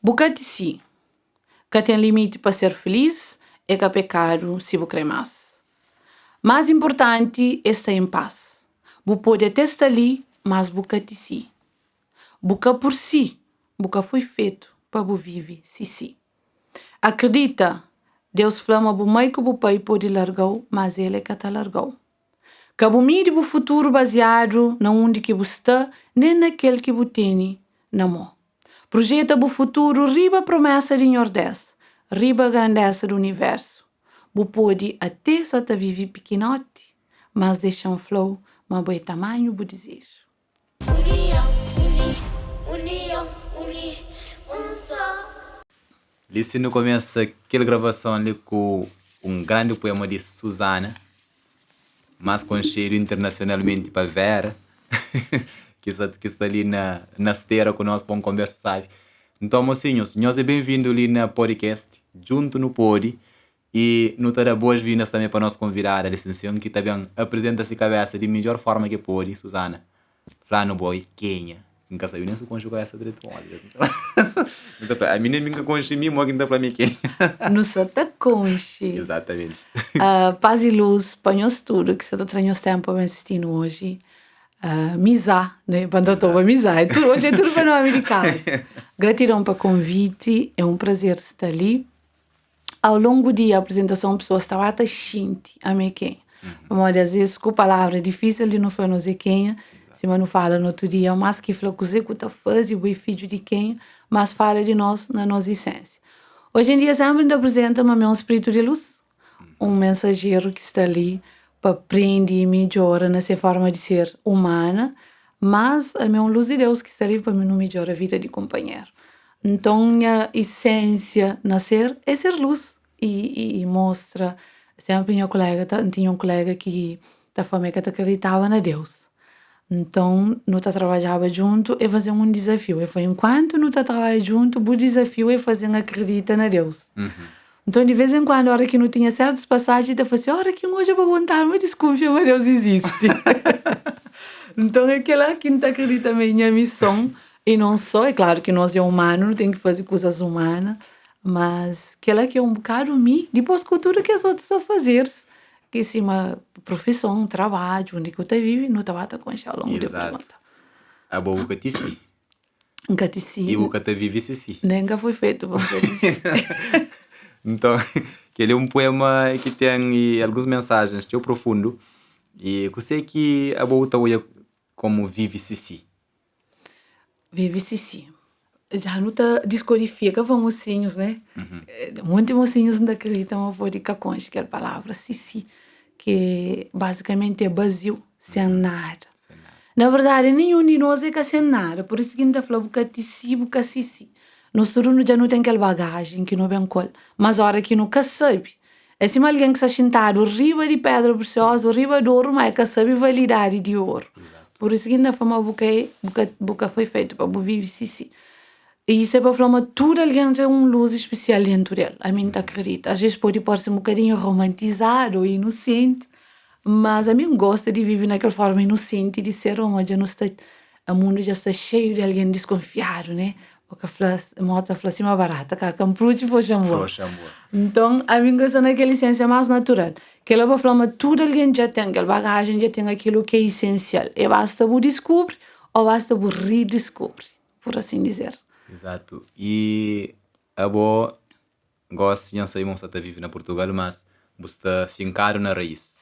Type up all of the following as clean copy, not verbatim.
Bucate si, que tem limite para ser feliz e que é pecado se bu quer mais. Mais importante é estar em paz. Bu pode até estar ali, mas bucate si. Buca por si, buca foi feito para bu viver si. Acredita, Deus flama bu mãe que bu pai pode largar, mas ele é que tá largou. Que bu mire bu futuro baseado na onde que bu está, nem naquele que bu tem na mão. Projeta bu futuro riba a promessa de Nordeste, riba a grandeza do universo. Bu pode até só tá viver pequenote, mas deixa um flow, mas boi tamanho bu desejo. Lissi no começo aquela gravação ali com grande poema de Susana, mas com cheiro internacionalmente para Vera, que está ali na esteira com nós para um conversa, sabe? Então, mocinhos, nós é bem-vindo ali na podcast, junto no Podi, e não terá boas-vindas também para nós convidar a licenciação que também apresenta-se cabeça de melhor forma que pode, Susana. Flano boy, Kenya. Nunca sabia nem se conjugar essa direito. A minha nunca conheci mim, mas ainda para mim Kenya. Não se te conche. Exatamente. Paz e luz, para nós tudo, que você está trazendo tempo para assistindo hoje. Misa, né? Quando eu estou a misa, hoje é tudo para nós americanos. Gratidão para o convite, é um prazer estar ali. Ao longo da apresentação, a pessoa estava até xinte a mim quem. Mas às vezes, com palavra difícil de não fazer quem, se não fala no outro dia, mas que fala que você está fazendo o filho de quem, mas fala de nós na nossa essência. Hoje em dia, sempre apresenta-me um espírito de luz, um mensageiro que está ali para aprender e melhorar nessa forma de ser humana, mas é uma luz de Deus que está ali para melhorar a vida de companheiro. Então, a essência nascer é ser luz e mostra. Sempre tinha um colega que acreditava na Deus. Então, nós trabalhava junto e fazia um desafio. E foi enquanto nós trabalhava junto, o desafio é fazer acreditar na Deus. Então, de vez em quando, a hora que não tinha certas passagens, eu falei assim, a hora que hoje eu vou montar, mas desconfia, mas Deus existe. Então, é aquela que não acredita na minha missão. E não só, é claro que nós é humano, não tem que fazer coisas humanas, mas aquela que é um bocado mim, depois cultura que as outras a fazer. Que é uma profissão, um trabalho, onde que eu estou vivendo, não estava a conhecer ao longo da pergunta. A boa boca te si. Nunca te si. E boca te vive se si. Nunca foi feito, vamos dizer. Então, ele é um poema que tem algumas mensagens que eu profundo e eu sei que a boa olha como vive se si. Vive se si. Já não está descodifica para mocinhos, né? Muitos mocinhos não acreditam, eu vou dizer com aquela palavra si, que basicamente é vazio, sem nada. Na verdade, nenhum de nós é sem nada, por isso que a gente fala boca si. Nós todos já não tem aquela bagagem que não vem com, mas a hora que não sabe, é assim alguém que está sentado riba de pedra preciosa, riba de ouro, mas que sabe validade de ouro. Exato. Por isso que ainda fala boca foi feito para viver si. E isso é para falar, mas tudo alguém tem uma luz especial dentro dele. A mim não acredita. Às vezes pode parecer um bocadinho romantizado ou inocente, mas a mim gosta de viver naquela forma inocente de ser uma. Já não está, o mundo já está cheio de alguém desconfiado, né? Porque a moto fala assim, mais barata, que a camprute foi chamou. Então, a mim gosta naquela essência mais natural. Que ela vai falar, mas tudo alguém já tem aquela bagagem, já tem aquilo que é essencial. E basta você descobrir ou basta você redescobrir, por assim dizer. Exato. E a boa gosta, não sei se está vive na Portugal, mas você está fincado na raiz.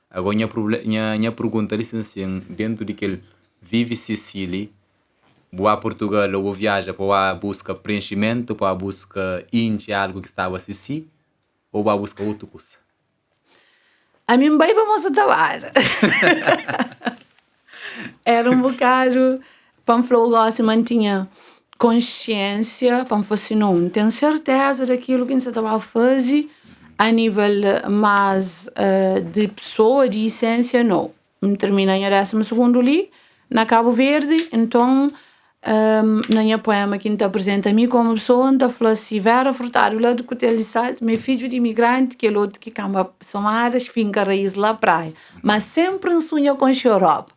Agora, minha pergunta, licencia, dentro de que ele vive Sicília, boa Portugal ou viaja para busca preenchimento, para busca algo que estava a Sicília, ou para busca outra coisa? A mim bem para moça trabalhar. Era um bocado, para me falar, se mantinha consciência, para me fascinar, não tenho certeza daquilo que você estava a fazer, a nível mais de pessoa, de essência, não. Me terminei a 12º ali, na Cabo Verde, então, na minha poema que te apresenta a mim como pessoa, então falou assim, Vera Furtado, lá do Cotel de Salto, meu filho de imigrante, que é outro que camba somadas, finca raiz lá praia, mas sempre um sonho com a Europa.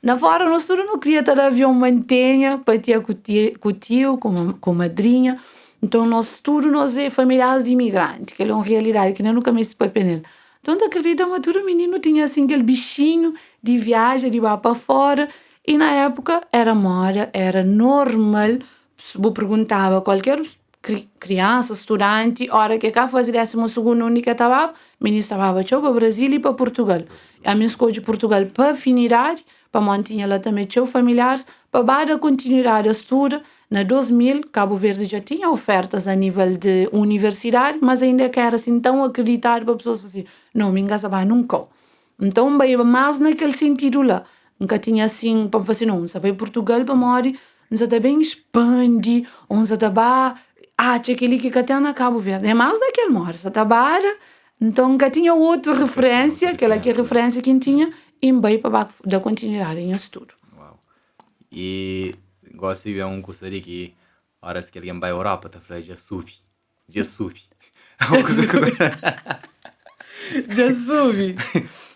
Na fora, nós tudo não queria ter avião mantenha, para ter com o tio, com a madrinha, Então, nós é familiares de imigrantes, que é uma realidade que eu nunca me se penel. Então, acredita, mas todo menino tinha assim aquele bichinho de viagem, de ir para fora. E na época era moda, era normal. Eu perguntava a qualquer criança, estudante, hora que cá fazia 12º ano que estava, menino estava para o Brasil e para Portugal. A minha escolha de Portugal para afinidade, para manter lá também familiares, para dar a continuidade a estudar. Na 2000, Cabo Verde já tinha ofertas a nível de universidade, mas ainda que era assim tão acreditado para pessoas assim, não, me engasava nunca. Então, bem, mais naquele sentido lá. Nunca tinha assim, para fazer não, sabe, Portugal para morar, não sabe bem expande, não sabe tinha aquele que tem na Cabo Verde. É mais daquele mora, sabe, então nunca tinha outra referência, aquela que referência que tinha, e bem para dar continuidade em estudo. Uau. E gosto de ver um curso ali que horas que alguém vai à Europa, tá falando, já sube. Já sube.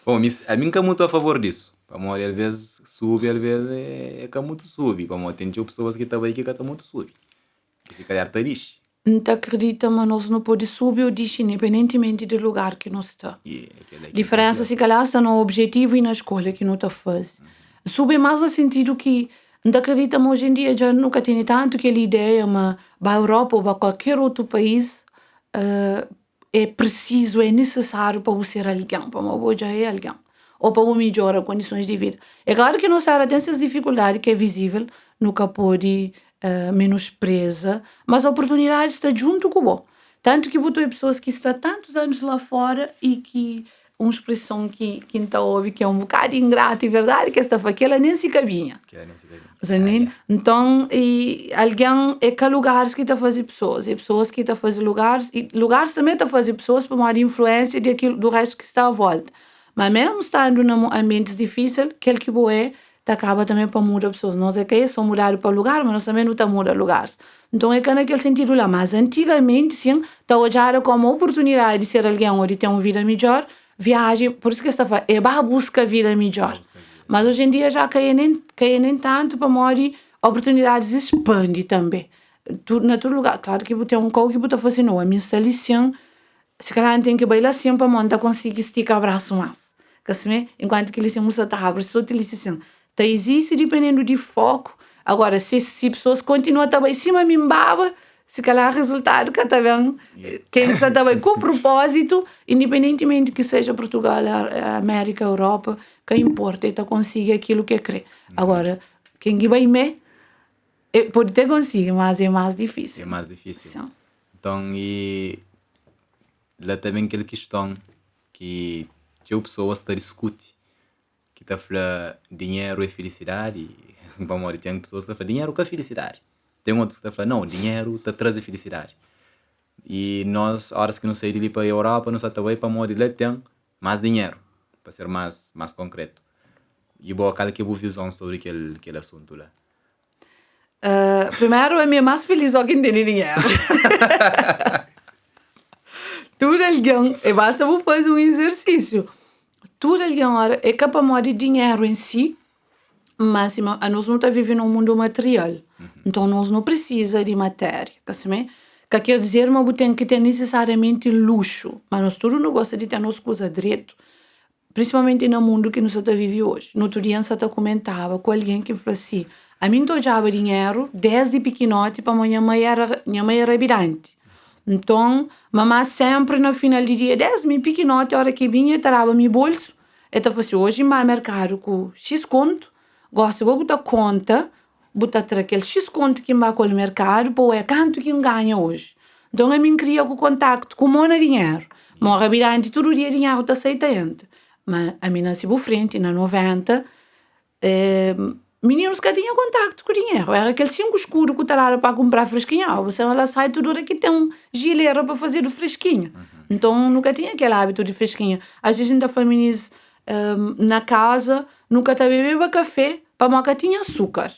Bom, a mim nunca muito a favor disso. Para morrer, às vezes sube, às vezes é que muito sube. Para morrer, tem pessoas que estão aí que estão muito sube. Que se calhar está lixo. Não acredita, mas nós não podemos subir ou descer, independentemente do lugar que nós está. Diferença se calhar está no objetivo e na escolha que nós está fazendo. Subir mais no sentido que não acredita, mas hoje em dia já nunca tem tanto aquela ideia, mas para a Europa ou para qualquer outro país é preciso, é necessário para você ser alguém, para uma já é alguém. Ou para melhorar as condições de vida. É claro que nossa área tem essas dificuldades que é visível, nunca pode menospreza, mas a oportunidade está junto com o tanto que botou pessoas que estão tantos anos lá fora e que uma expressão que está ouve que é um bocado ingrato e verdade que esta faquela nem se cabinha. Então, e alguém é que lugares que está a fazer pessoas, e pessoas que está a fazer lugares, e lugares também está a fazer pessoas para uma influência do resto que está à volta. Mas mesmo estando em ambientes difíceis, aquele que é acaba também para mudar pessoas. Não é que é só mudar para lugar, mas nós também não estamos mudando lugares. Então é que naquele sentido lá. Mas antigamente, sim, está a olhar como oportunidade de ser alguém ou de ter uma vida melhor, viagem, por isso que está falando, é para buscar vida melhor. Mas hoje em dia já cai nem tanto para morrer, oportunidades expandem também. Na todo lugar, claro que tem um coisa que você faz não, a minha instalação, se calhar tem que bailar sempre para montar conseguir esticar o braço mais. Enquanto que eles são muito atáveis, só utilização. Então, existe dependendo de foco. Agora, se pessoas continuam a estar em cima de mim, se calhar o resultado que está bem, quem está bem com propósito, independentemente que seja Portugal, a América, a Europa, que importa é conseguir aquilo que quer. Agora, quem vai me pode até conseguir, mas é mais difícil. É mais difícil. Sim. Então, e lá também aquela questão que a pessoa está discute. Que está falando dinheiro é felicidade. Vamos tem pessoas que estão falando dinheiro é felicidade. Tem outros que estão falando não, dinheiro está traz felicidade. E nós, horas que não saímos ali para a Europa, nós estamos aí para morrer lá tem mais dinheiro, para ser mais concreto. E qual é a visão sobre aquele assunto lá? Primeiro, é mais feliz alguém tem dinheiro. Tudo alguém, e basta fazer um exercício. Tudo alguém é capaz de dinheiro em si, mas nós não estamos vivendo num mundo material. Então, nós não precisamos de matéria. Que quer dizer, mas tem que ter necessariamente luxo. Mas nós todos não gostamos de ter nossas coisas direito. Principalmente no mundo que nós estamos vivendo hoje. No outro dia, eu comentava com alguém que falou assim, a mim eu já dinheiro desde pequenote para minha mãe era virante. Então, mamãe sempre no final do dia, 10 mil pequenote, a hora que vinha, eu tirava meu bolso, e eu falei, hoje vai ao mercado com X conto, gosto de botar conta, botar aquele X conto que vai com o mercado, para é quanto que ganha hoje. Então, eu me cria com contato com o meu dinheiro. Morra virante, todo dia dinheiro está aceitando. Mas a mim nasci por frente, na 90, meninos que tinham contato com o dinheiro. Era aquele 5 escuro que eu para comprar fresquinha. Você ela sai tudo hora que tem um gileiro para fazer do fresquinho. Então, nunca tinha aquele hábito de fresquinha. Às vezes, ainda famílias na casa, nunca bebia café, para nunca tinha açúcar.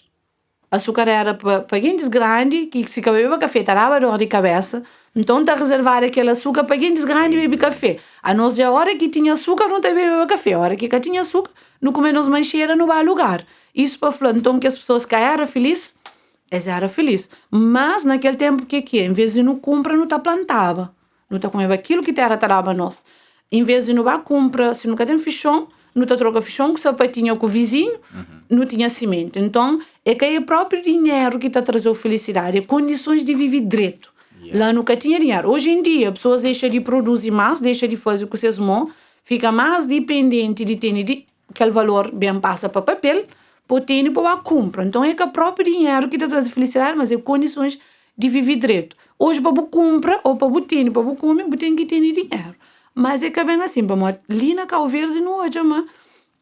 Açúcar era para gente grande, que se bebia café, estava dor de cabeça. Então, está a reservar aquele açúcar para gente grande beber café. A nós, a hora que tinha açúcar, não bebia café. A hora que tinha açúcar, não comemos mancheira, não vai lugar. Isso para falar, então, que as pessoas que eram felizes, eles eram felizes. Mas naquele tempo, o que é? Em vez de não comprar, não tá plantava. Não tá comendo aquilo que terra tarava nós. Em vez de não vá comprar, se nunca tem fichão, não tá troca fichão com sapatinho com o vizinho, não tinha semente. Então, é que é o próprio dinheiro que está trazendo felicidade, é condições de viver direito. Lá nunca tinha dinheiro. Hoje em dia, pessoas deixam de produzir mais, deixam de fazer o que vocês mão, fica mais dependente de ter aquele valor bem passa para papel, para ter para a compra. Então, é que o próprio dinheiro que está trazendo felicidade, mas é condições de viver direito. Hoje, para você comprar, ou para você ter, para você comer, você tem que ter dinheiro. Mas é que é bem assim, para nós, ali na Cabo Verde, não hoje, mas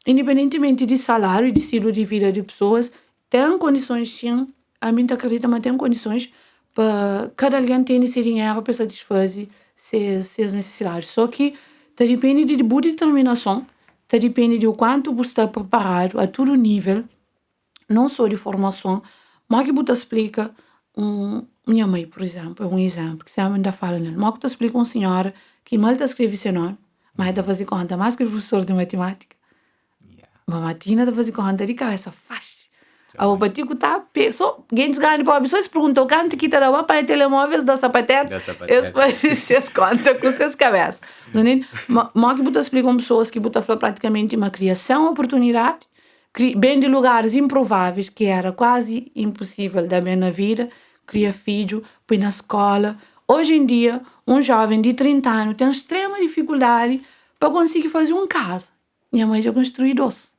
independentemente de salário e de estilo de vida de pessoas, tem condições, sim, a mim acredita, mas tem condições para cada alguém ter esse dinheiro para satisfazer seus necessidades. Só que depende de boa determinação, depende de o quanto você está preparado a todo nível, não só de formação, mas que você explica, minha mãe, por exemplo, é um exemplo, que sempre ainda fala nele, mas que você explica uma senhora que mal está escrevendo seu nome, mas está fazendo conta mais que o professor de matemática. Mas matina está fazendo conta de cabeça, faz. A o batico tá só gente ganha para pessoas perguntam quanto que terá para telemóveis da sapatete eles fazem essas contas com suas cabeças, não é? Mas que você explica com pessoas que você fala praticamente uma criação oportunidade bem de lugares improváveis que era quase impossível da bem na vida, cria filho, põe na escola. Hoje em dia um jovem de 30 anos tem extrema dificuldade para conseguir fazer um casa. Minha mãe já construiu 2.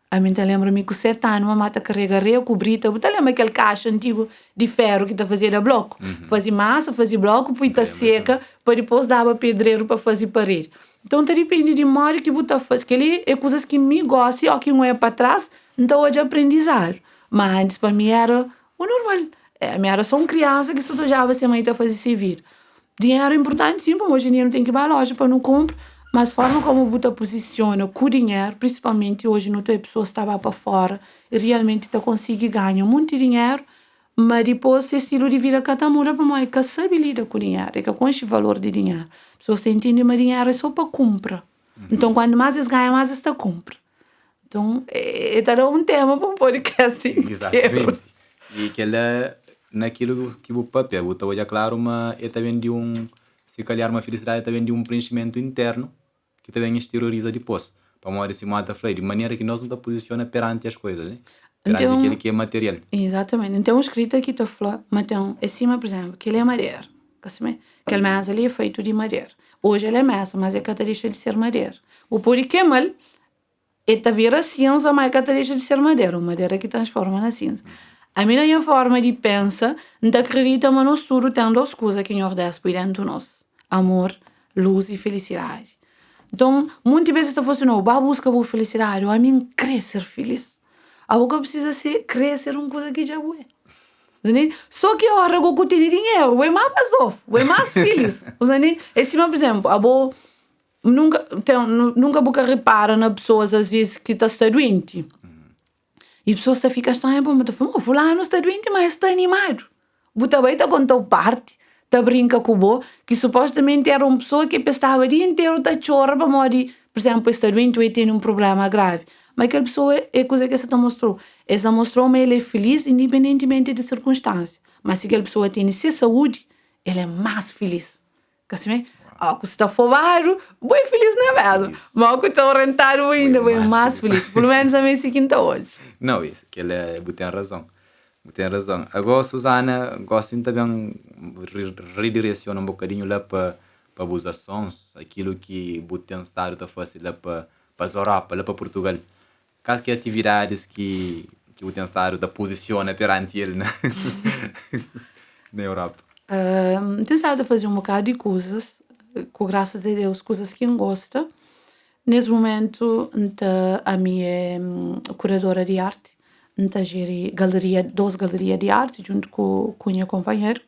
A mim lembra-me que 7 anos, a mata carrega reu, cobrita. Você lembra aquele caixa antigo de ferro que está fazendo a bloco? Fazia massa, fazia bloco, depois está seca, para depois dava pedreiro para fazer parede. Então, depende de modo que você faz. Que ele é coisas que me gostam, ou que não é para trás, então hoje é aprendizado. Mas antes, para mim, era o normal. A minha era só uma criança que estudava se a mãe está fazendo servir. Dinheiro é importante, sim, porque hoje em dia não tem que ir para a loja para não comprar. Mas a forma como você posiciona com o dinheiro, principalmente hoje não tem pessoas que estão para fora e realmente conseguem ganhar muito dinheiro, mas depois esse estilo de vida que está muda para mim, que sabe lidar com o dinheiro, é que conhece o valor do dinheiro. As pessoas entendem que o dinheiro é só para comprar. Então, quando mais eles ganham, mais eles compram. Então, é um tema para um podcast inteiro. Exatamente. E que ela, naquilo que o papel, você hoje é claro, mas é também de se calhar uma felicidade também de um preenchimento interno que também exterioriza depois. Para uma hora se mata a de maneira que nós nos posiciona perante as coisas, né? Perante então, aquele que é material. Exatamente. Então, o escrito aqui está falando, então, acima, por exemplo, que ele é madeira. Aquele mesa ali é feito de madeira. Hoje ele é mesa, mas é que deixa de ser madeira. O puri que é mal, é vira cinza, mas é que deixa de ser madeira. O madeira que transforma na cinza. A minha forma de pensar, não acredita, mas nós tudo tem 2 coisas que nós por dentro de nós. Amor, luz e felicidade. Então, muitas vezes eu falo não, eu busco a felicidade, a mim querer ser feliz. A boca precisa querer ser uma coisa que já é. Só que a hora que eu tenho dinheiro, eu é mais basof, eu é mais feliz. Esse, por exemplo, a boa nunca boca repara nas pessoas às vezes que está doente. E as pessoas ficam estranhas, mas fulano está doente, mas está animado. Você também está contando parte. Tá brinca com o bo, que supostamente era uma pessoa que pensava o dia inteiro da chora para morrer. Por exemplo, está doente e tem um problema grave. Mas aquela pessoa é coisa que essa mostrou. Essa mostrou-me ele é feliz independentemente de circunstâncias. Mas se aquela pessoa tem saúde, ele é mais feliz. Assim, que está fobado, bem feliz não é mesmo. Mas que está orientado ainda, bem mais feliz. Pelo menos a minha seguinte hoje. Não, isso, que ele tem razão. Tem razão. Agora, Susana, gosto também redireciona um bocadinho lá para as ações, aquilo que o tem estado a fazer lá para a Europa, lá para Portugal. Quais que atividades que o tem estado a posiciona perante ele na Europa? Tem estado a fazer um bocado de coisas, com graças a Deus, coisas que eu gosto. Nesse momento, a minha é curadora de arte. Então, geri 2 galerias de arte junto com o meu companheiro.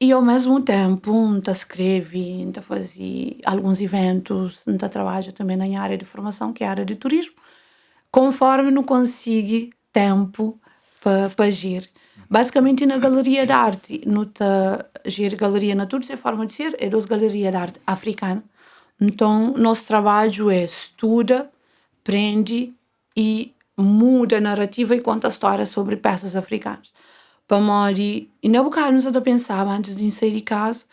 E ao mesmo tempo, escrevi, fazia alguns eventos, trabalho também na área de formação, que é a área de turismo, conforme não consigo tempo para agir. Basicamente, na galeria de arte, geri galeria na Turquia, forma de ser, é 2 galerias de arte africana. Então, nosso trabalho é estuda, aprende e muda a narrativa e conta histórias sobre peças africanas. Para mim, e na bocado não eu pensava antes de sair de casa,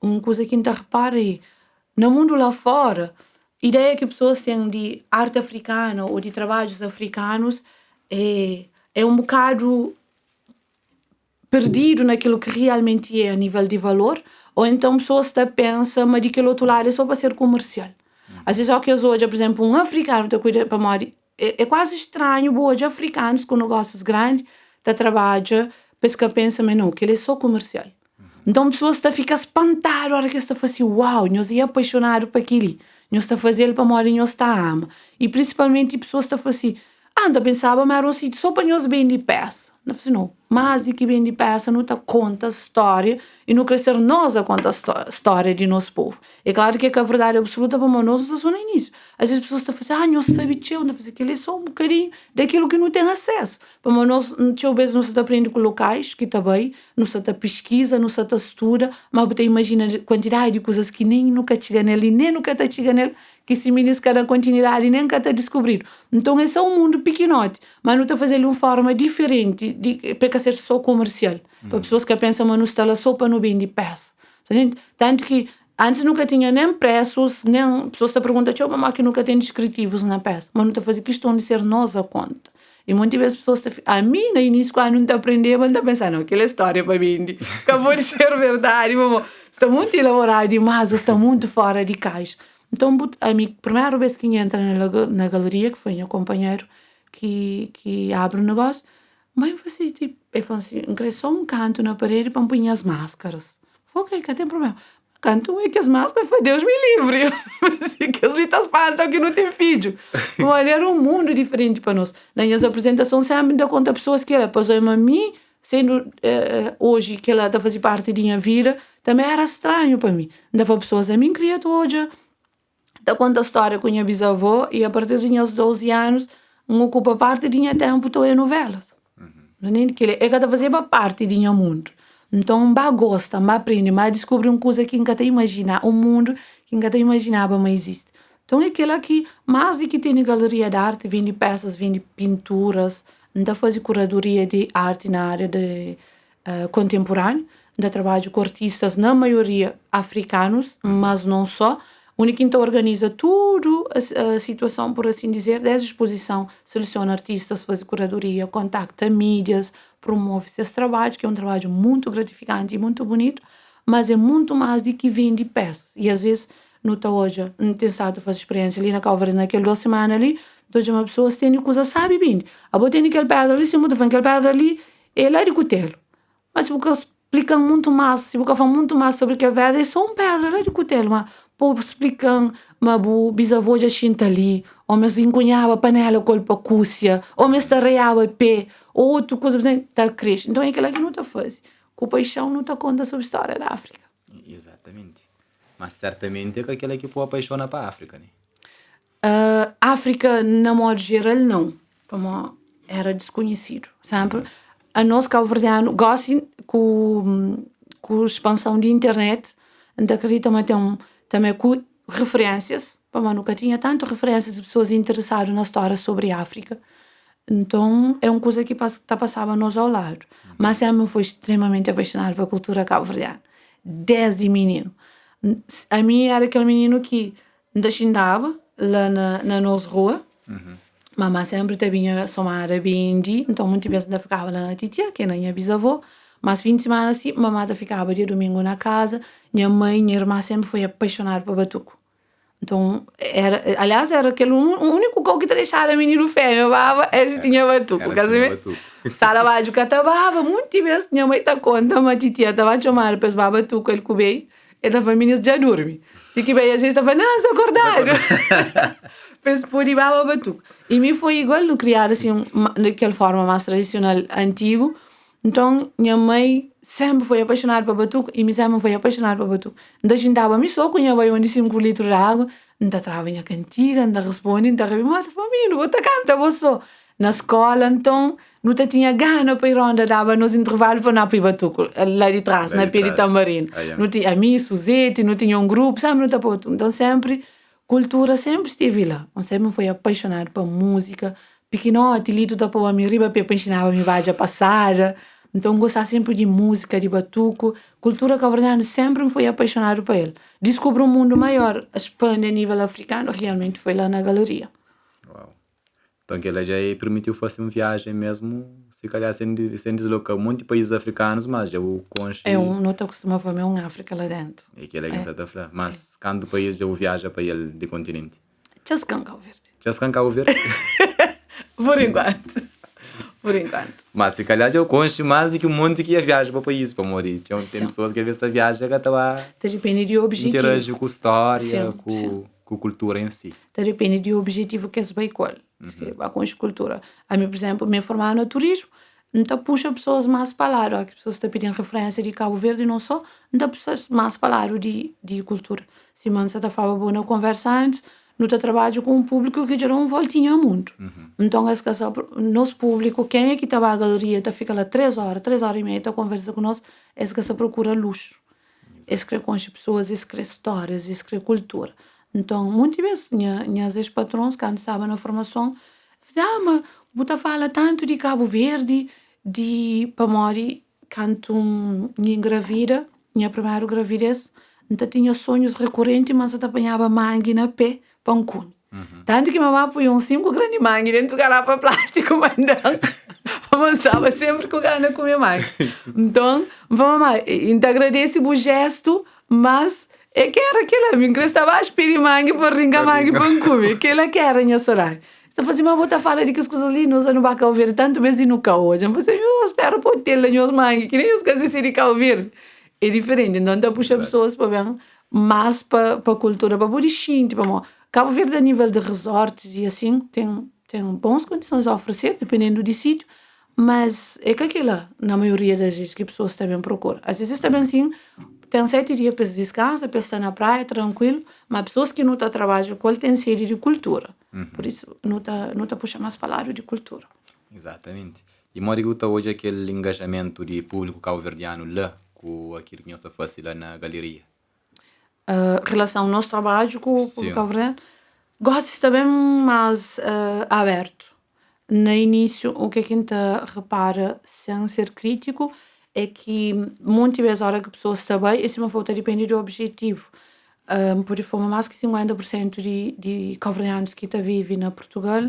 uma coisa que ainda repara é, no mundo lá fora, a ideia que pessoas têm de arte africana ou de trabalhos africanos é um bocado perdido naquilo que realmente é a nível de valor, ou então pessoas pensam, mas daquele outro lado é só para ser comercial. Às vezes, só que hoje, por exemplo, um africano está cuidando para mim, é quase estranho, hoje, africanos com negócios grandes, está trabalha, pensa, mas não, que ele é só comercial. Então, pessoas ficam espantadas, a hora que está assim, uau, nós é apaixonado por aquilo, nós está fazendo para mim, nós está ama. E principalmente, pessoas estão assim, anda, pensava, mas era um sítio só para nós bem de peça. Não falei, não, mais do que bem de peça, não está conta a história e não crescer nós a conta a história de nosso povo. É claro que a verdade absoluta para nós é só no início. Às vezes as pessoas estão a fazer, não sabe que eu, não fazer aquilo é só um bocadinho daquilo que não tem acesso. Para nós, não se aprende com locais, que está bem, não se pesquisa, não se estuda, mas você imagina a quantidade de coisas que nem nunca chega nele, nem nunca está chegando nele, que se minis cada continuidade e nem nunca está descobrir. Então esse é um mundo pequenote, mas não está fazendo de uma forma diferente, para ser só comercial. Para pessoas que pensam, mas não está lá só para não bem de peça. Tanto que antes nunca tinha nem preços, nem pessoas te perguntam, mas que nunca tem descritivos na peça, mas não está fazendo questão de ser nós a conta. E muitas vezes as pessoas a mim, no início, quando não está aprendendo, não está pensando, não, aquela história para mim, acabou de ser verdade, mas está muito elaborado demais, está muito fora de caixa. Então, a minha primeira vez que entra na galeria, que foi meu companheiro que abre o negócio, mas eu falei assim, só um canto na parede para pôr as máscaras. Falei, ok, que tem problema. Canto é que as máscaras foi Deus me livre. Que as litas espantam que não tem vídeo. Mas era um mundo diferente para nós. Nas apresentações sempre dá conta pessoas que ela passou a mim, sendo hoje que ela está fazendo parte da minha vida, também era estranho para mim. Dava pessoas a mim, criatura, da conta a história com a minha bisavó e a partir dos meus 12 anos, ocupa parte do meu tempo, estou em novelas. Que é que está fazendo parte do meu mundo. Então, gosta, aprende, descobre uma coisa que nunca te imagina, um mundo que nunca te imaginava, mas existe. Então, é aquela que, mais do que tem galeria de arte, vende peças, vende pinturas, ainda faz curadoria de arte na área de contemporânea, ainda trabalho com artistas, na maioria africanos, mas não só. O único que organiza tudo a situação, por assim dizer, desde a exposição, seleciona artistas, faz curadoria, contacta mídias, promove esses trabalhos, que é um trabalho muito gratificante e muito bonito, mas é muito mais do que vende peças. E às vezes, não está hoje, não tem estado a fazer experiência ali na Calvary, naquelas 2 semanas ali, hoje uma pessoa tem coisa, sabe bem, a boa tem aquele pedra ali, se muda aquele pedra ali, é lá de cutelo. Mas se você explica muito mais, se você fala muito mais sobre aquele pedra, é só um pedra lá de cutelo, mas explicam, mas o bisavô já tinha ali, ou mas encunhava panela com a cúcia, ou mas tareava pé, ou outra coisa, está crescendo. Então é aquela que não está fácil. Com paixão não está conta sobre a história da África. Exatamente. Mas certamente é aquela que pô apaixona para a África, né? África, na modo geral, não. Como era desconhecido. Sempre. A nós, cabo-verdiano, gostam com a expansão de internet, então acredito também com referências, mas nunca tinha tanto referências de pessoas interessadas na história sobre a África. Então, é uma coisa que está passando a nós ao lado. Mas sempre fui extremamente apaixonado pela cultura cabo-verdiana. Desde menino. A mim era aquele menino que ainda andava lá na nossa rua. Mamãe sempre vinha somar a bindi, então muitas vezes ainda ficava lá na titia, que é a minha bisavó. Mas fim de semana assim, mamãe ficava de domingo na casa. Minha mãe e minha irmã sempre foi apaixonada por batuco. Então, aliás, era aquele único gol que deixava menino fêmea, eles tinham batuco. Salavádio catabava, muitas vezes, minha mãe está conta, mas titia estava a chamar para os batuco, ele cubei, e estava meninos já dorme. E que bem, a gente estava, não, se acordar. Fez por ir para batuco. E me foi igual, não criar assim, daquela forma mais tradicional, antigo. Então, minha mãe sempre foi apaixonada por batuco e minha sempre foi apaixonada por batuco. Ainda juntava-me só com minha mãe, onde 5 litros de água, ainda trava minha cantiga, ainda responde, ainda rebimata, família, outra canta, você. Na escola, então, não tinha gana para ir onde dava nos intervalos para não ir batuco, lá de trás, na pia de tamborino. Não tinha a mim, Suzete, não tinha um grupo, sempre não estava batuco. Então, sempre, cultura sempre esteve lá. Eu sempre fui apaixonada por música, pequenote, ali tu tá pôr a minha riba para ensinar a minha vaga a passar. Então, gostar sempre de música, de batuco. Cultura cabo-verdiana sempre me foi apaixonado por ele. Descobri um mundo maior, expande a nível africano, realmente foi lá na galeria. Uau. Então, que ela já permitiu fazer uma viagem mesmo, se calhar sem deslocar muitos países africanos, mas já o conche... Não te costuma fazer um África lá dentro. É que ele é em Santa Fé. Mas quando o país já viaja para ele de continente? Chascan Cabo Verde. Chascan Cabo Verde? Por enquanto. Por enquanto. Mas se calhar já o conche mais do que um monte que ia viajar para o país, para morir. Tem pessoas que às vezes viajam que estão depende do objetivo. Interagir com a história, com a cultura em si. Depende do objetivo que é bem qual. Com a cultura. A mim, por exemplo, me formar no turismo, então puxa pessoas mais para lá. As pessoas estão pedindo referência de Cabo Verde e não só, então pessoas mais para lá de cultura. Se você está falando boa conversa antes, não está trabalho com um público que gerou voltinho ao mundo. Então, nosso público, quem é que está na galeria, está fica lá 3 horas e meia, está conversa com nós, é que se procura luxo. É que com as pessoas, é que histórias, é que cultura. Então, muitas vezes, minhas ex-patrões, quando estavam na formação, diziam, mas você fala tanto de Cabo Verde, de Pamori, quando engravida, minha primeira gravidez, então tinha sonhos recorrentes, mas eu apanhava mangue na pé, pancune. Tanto que mamãe põe 5 grandes mangue dentro do garrafa plástico, mandando. Mamãe estava sempre com ganas de comer mangue. Então, mamãe, então agradece o gesto, mas é que era aquela, me estava a esperar mangue para ringar mangue para comer. Aquela que era, minha soraya. Então, fazia uma boa fala de que as coisas ali não usam no Bacau Verde, tanto mesmo no Cau. Eu espero por ter lá no mangue, que nem os casos de Cau Verde. É diferente, então puxa pessoas para ver mais para a cultura, para poder gente, para Cabo Verde a nível de resorts e assim tem boas condições a oferecer, dependendo do sítio, mas é que aquilo, na maioria das vezes, que pessoas também procuram. Às vezes também assim, tem 7 dias para descansar, para estar na praia, tranquilo, mas pessoas que não estão trabalhando com ele têm sede de cultura. Por isso, não está puxando mais palavras de cultura. Exatamente. E Moriguta hoje aquele engajamento de público cabo-verdiano lá, com aquilo que nós estamos fazendo lá na galeria. Relação ao nosso trabalho com o público cabo-verdiano, gosto também mais aberto. No início, o que a gente repara, sem ser crítico, é que muitas vezes a hora que a pessoa está bem, esse uma falta depende do objetivo. Por forma mais que 50% de cabo-verdianos que vivem na Portugal,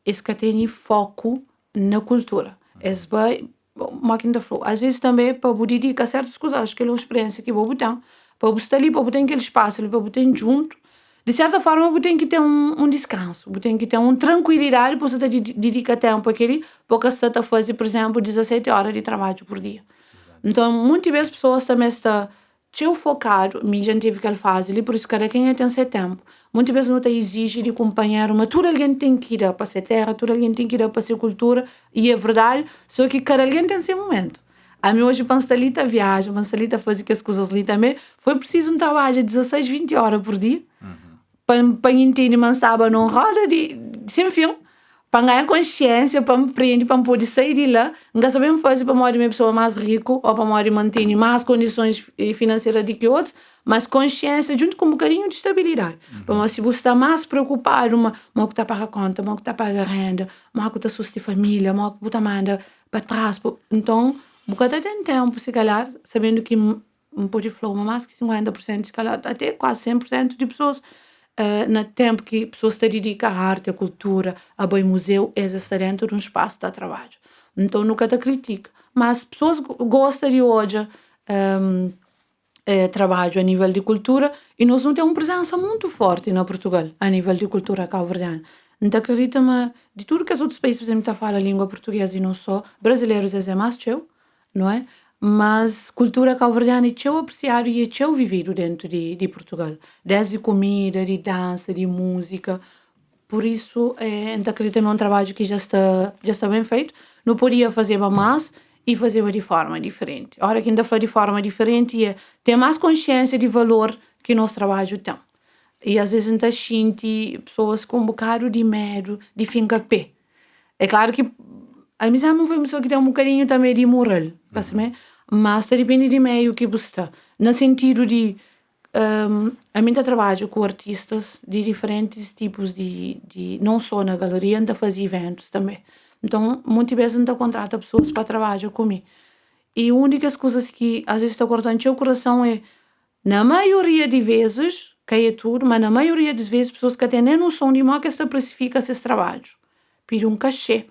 eles que têm foco na cultura. Eles bem, às vezes também para poder dedicar certas coisas, acho que é uma experiência que vou botar, para você estar ali, para você ter aquele espaço, para você ter junto. De certa forma, você tem que ter um descanso, você tem que ter uma tranquilidade para você dedicar tempo àquele, porque você está fazendo, por exemplo, 17 horas de trabalho por dia. Exato. Então, muitas vezes as pessoas também estão focadas, a gente teve aquela fase ali, por isso cada quem tem seu tempo. Muitas vezes não te exige de companheiro, mas tudo alguém tem que ir para ser terra, tudo alguém tem que ir para ser cultura, e é verdade, só que cada alguém tem seu momento. A mim hoje, para estar ali, viagem, para estar ali, fazer as coisas ali também, foi preciso um trabalho de 16, 20 horas por dia, para entender, mas estava numa roda sem fim, para ganhar consciência, para me prender, para poder sair de lá, não sabemos fazer para uma pessoa mais rica, ou para uma manter mais condições financeiras do que outros, mas consciência junto com um bocadinho de estabilidade. Para se você está mais preocupado, mas que está para a conta, mas que está para a renda, mas que está sustentar a família, mas que está manda para trás, então você tem tempo, se calhar, sabendo que pode falar mais que 50%, se calhar até quase 100% de pessoas, no tempo que pessoas se dedicam à arte, à cultura, a bem museu, eles estão dentro de um espaço de trabalho. Então, nunca te critica. Mas pessoas gostam de hoje trabalho a nível de cultura e nós não temos uma presença muito forte na Portugal, a nível de cultura cabo-verdiana. Então, acredito-me, de tudo que os outros países, por exemplo, falam a língua portuguesa e não só, brasileiros é mais teu, não é? Mas cultura cabo-verdiana é tão apreciado e é tão vivido dentro de Portugal. Desde comida, de dança, de música. Por isso, então acredito num trabalho que já está bem feito. Não podia fazer mais e fazer de forma diferente. A hora que ainda faz de forma diferente é ter mais consciência de valor que nosso trabalho tem. E às vezes a gente sente pessoas com um bocado de medo de ficar pé. É claro que a mim não foi uma pessoa que tem um bocadinho também de moral, mas depende de meio que você está. No sentido de a mim trabalho com artistas de diferentes tipos de não só na galeria, ainda faz eventos também. Então, muitas vezes ainda contrata pessoas para trabalhar comigo. E únicas coisas que às vezes está cortando o coração é, na maioria de vezes, que é tudo, mas na maioria das vezes, pessoas que têm nem noção de como que está precifica esses trabalhos. Pede um cachê,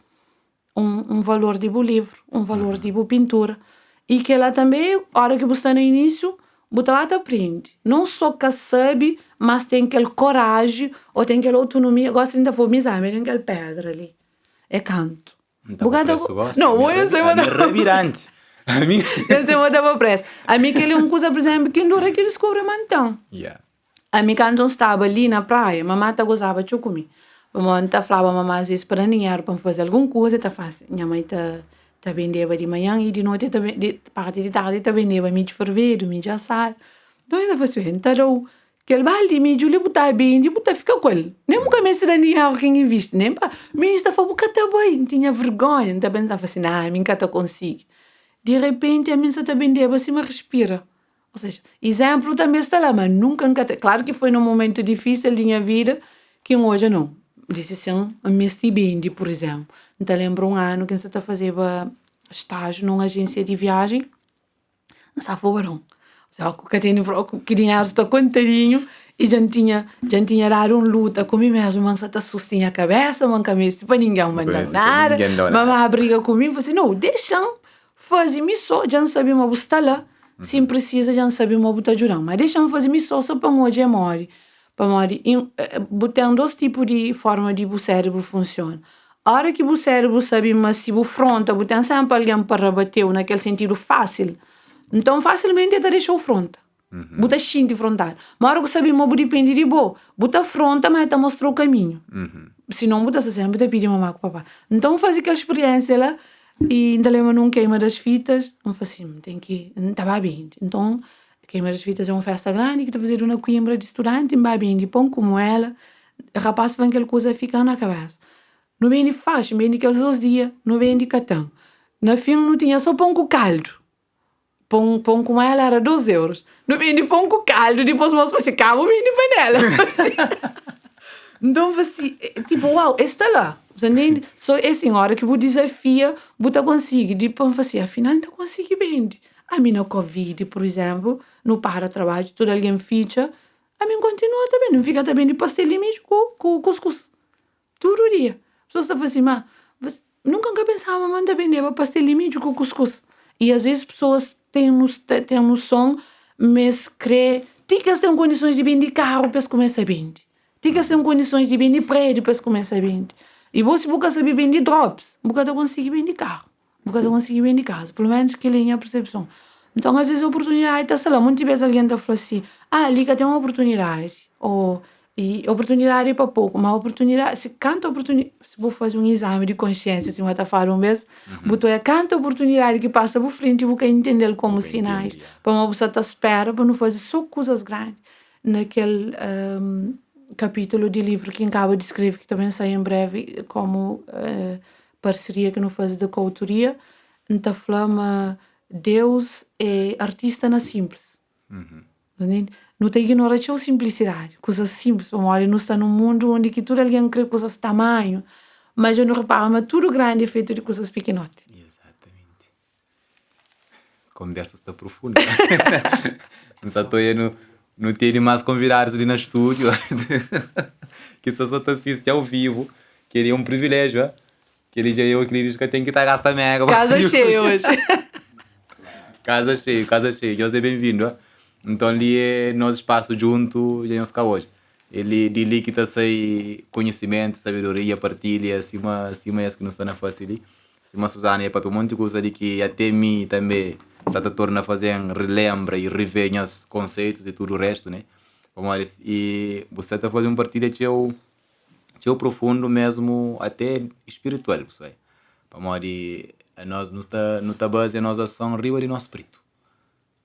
um valor de livro, um valor de pintura. E que ela também, a hora que você está no início, você aprende. Não só que sabe, mas tem aquela coragem, ou tem aquela autonomia. Gosto ainda vou me examinar, tem aquela pedra ali. É canto. Então, não, eu sei uma revirante. A mim... eu sei uma pressa. A mim que ele é uma coisa, por exemplo, que não é que descobre então. Yeah. A mim quando eu estava ali na praia, mamãe gostava de comer. Mamãe falava mamãe às vezes para dinheiro para fazer alguma coisa, tá fácil. Minha mãe tá vendendo de manhã e de noite de parte de tarde tá vendendo milho fervido, milho assado. Então ainda fazia então aquele balde de milho ele botar bem, de botar fica com ele. Nem nunca me será dinheiro quem investe, nem para. Mim está falando que tá bem, tinha vergonha, então pensava assim, ah, mim que tá consigo. De repente a mim está vendendo assim, mas respira. Ou seja, exemplo também está lá, mas nunca... Claro que foi num momento difícil da minha vida, que hoje não. Disse assim, a minha estipende, por exemplo. Então, lembro ano que você está fazendo estágio numa agência de viagem, não está fora. Só que dinheiro está contadinho e já tinha dado luta comigo mesmo, mas você está sustinha a cabeça, mas cabeça, para ninguém mandar nada. Mamãe briga comigo, falou assim, não, deixa, faz-me só, já não sabia uma busca lá. Se precisa, já não sabe uma botar jurão. Mas deixa-me fazer missão só para hoje é mori. Para mori. Tem dois tipos de forma de o cérebro funciona. A hora que o cérebro sabe, mas se o fronte, tem sempre alguém para rebater naquele sentido fácil. Então, facilmente, ele deixa o fronte. Bota xinte frontal. Mas a hora que sabe, mas depende de boa. Bota fronte, mas ele mostrou o caminho. Se não, bota sempre, bota pedir mamãe com papai. Então, fazer aquela experiência lá. E ainda lembro num queima das fitas, não foi assim, tem que estava bem. Então, queima das fitas é uma festa grande que está fazendo uma coimbra de estudante, vai bem de pão como ela, o rapaz vai aquela coisa ficar na cabeça. Não vem de faixa, vem de aqueles 2 dias, não vem de catão. Na fim não tinha só pão com caldo. Pão com ela era 2 euros. Não vem de pão com caldo, depois o moço vai assim, calma, vem de panela. Então, assim, tipo, uau, está lá. Só é assim, a hora que você desafia, você consegue. Depois, assim, afinal, não consegui bem. A mim, no Covid, por exemplo, no para-trabalho, todo alguém ficha, a mim continua também. Não fica também de pastelinho com cuscuz. Todo dia. As pessoas estão assim, mas nunca pensava, mas também leva pastelinho com cuscuz. E às vezes as pessoas têm noção, mas crê, tem que ter condições de vir de carro para começar bem. Tem que ter condições de vir de prédio para começar bem. E você nunca sabe bem de drops, nunca consegue bem de carro, nunca consegue bem de casa, pelo menos que ele a percepção. Então, às vezes, a oportunidade está lá. Muitas vezes alguém está falando assim, ali que tem uma oportunidade, e oportunidade é para pouco, mas oportunidade, se canta oportunidade, se vou fazer um exame de consciência, se eu estou falando mês, botou canta oportunidade que passa por frente e vou entender como sinais, para uma pessoa estar espera, para não fazer só coisas grandes. Naquele capítulo de livro que acaba de escrever, que também sai em breve, como parceria que não faz da coautoria, então falamos Deus é artista na simples. Não tem que ignorar a simplicidade, coisas simples. Não está num mundo onde que tudo alguém crê coisas de tamanho, mas eu não reparo, mas tudo grande é feito de coisas pequenotas. Exatamente. Conversa está profunda. Não estou não tem mais convidados ali no estúdio, que só te assiste ao vivo, que ele é um privilégio, que ele já é o que tem que estar gastando mega. Casa cheia hoje. Casa cheia, Deus é bem-vindo. Então ali é nosso espaço junto, já nos cá hoje. Ele de ali que está sem conhecimento, sabedoria, partilha, acima é que não está na face ali. Acima Suzana é para um monte de coisa ali que até mim também se torna a fazer relembra e rever os conceitos e tudo o resto, né? E você está fazendo uma partilha que é profundo mesmo, até espiritual, pessoal. Nós não está base a nossa ação riba de nosso espírito.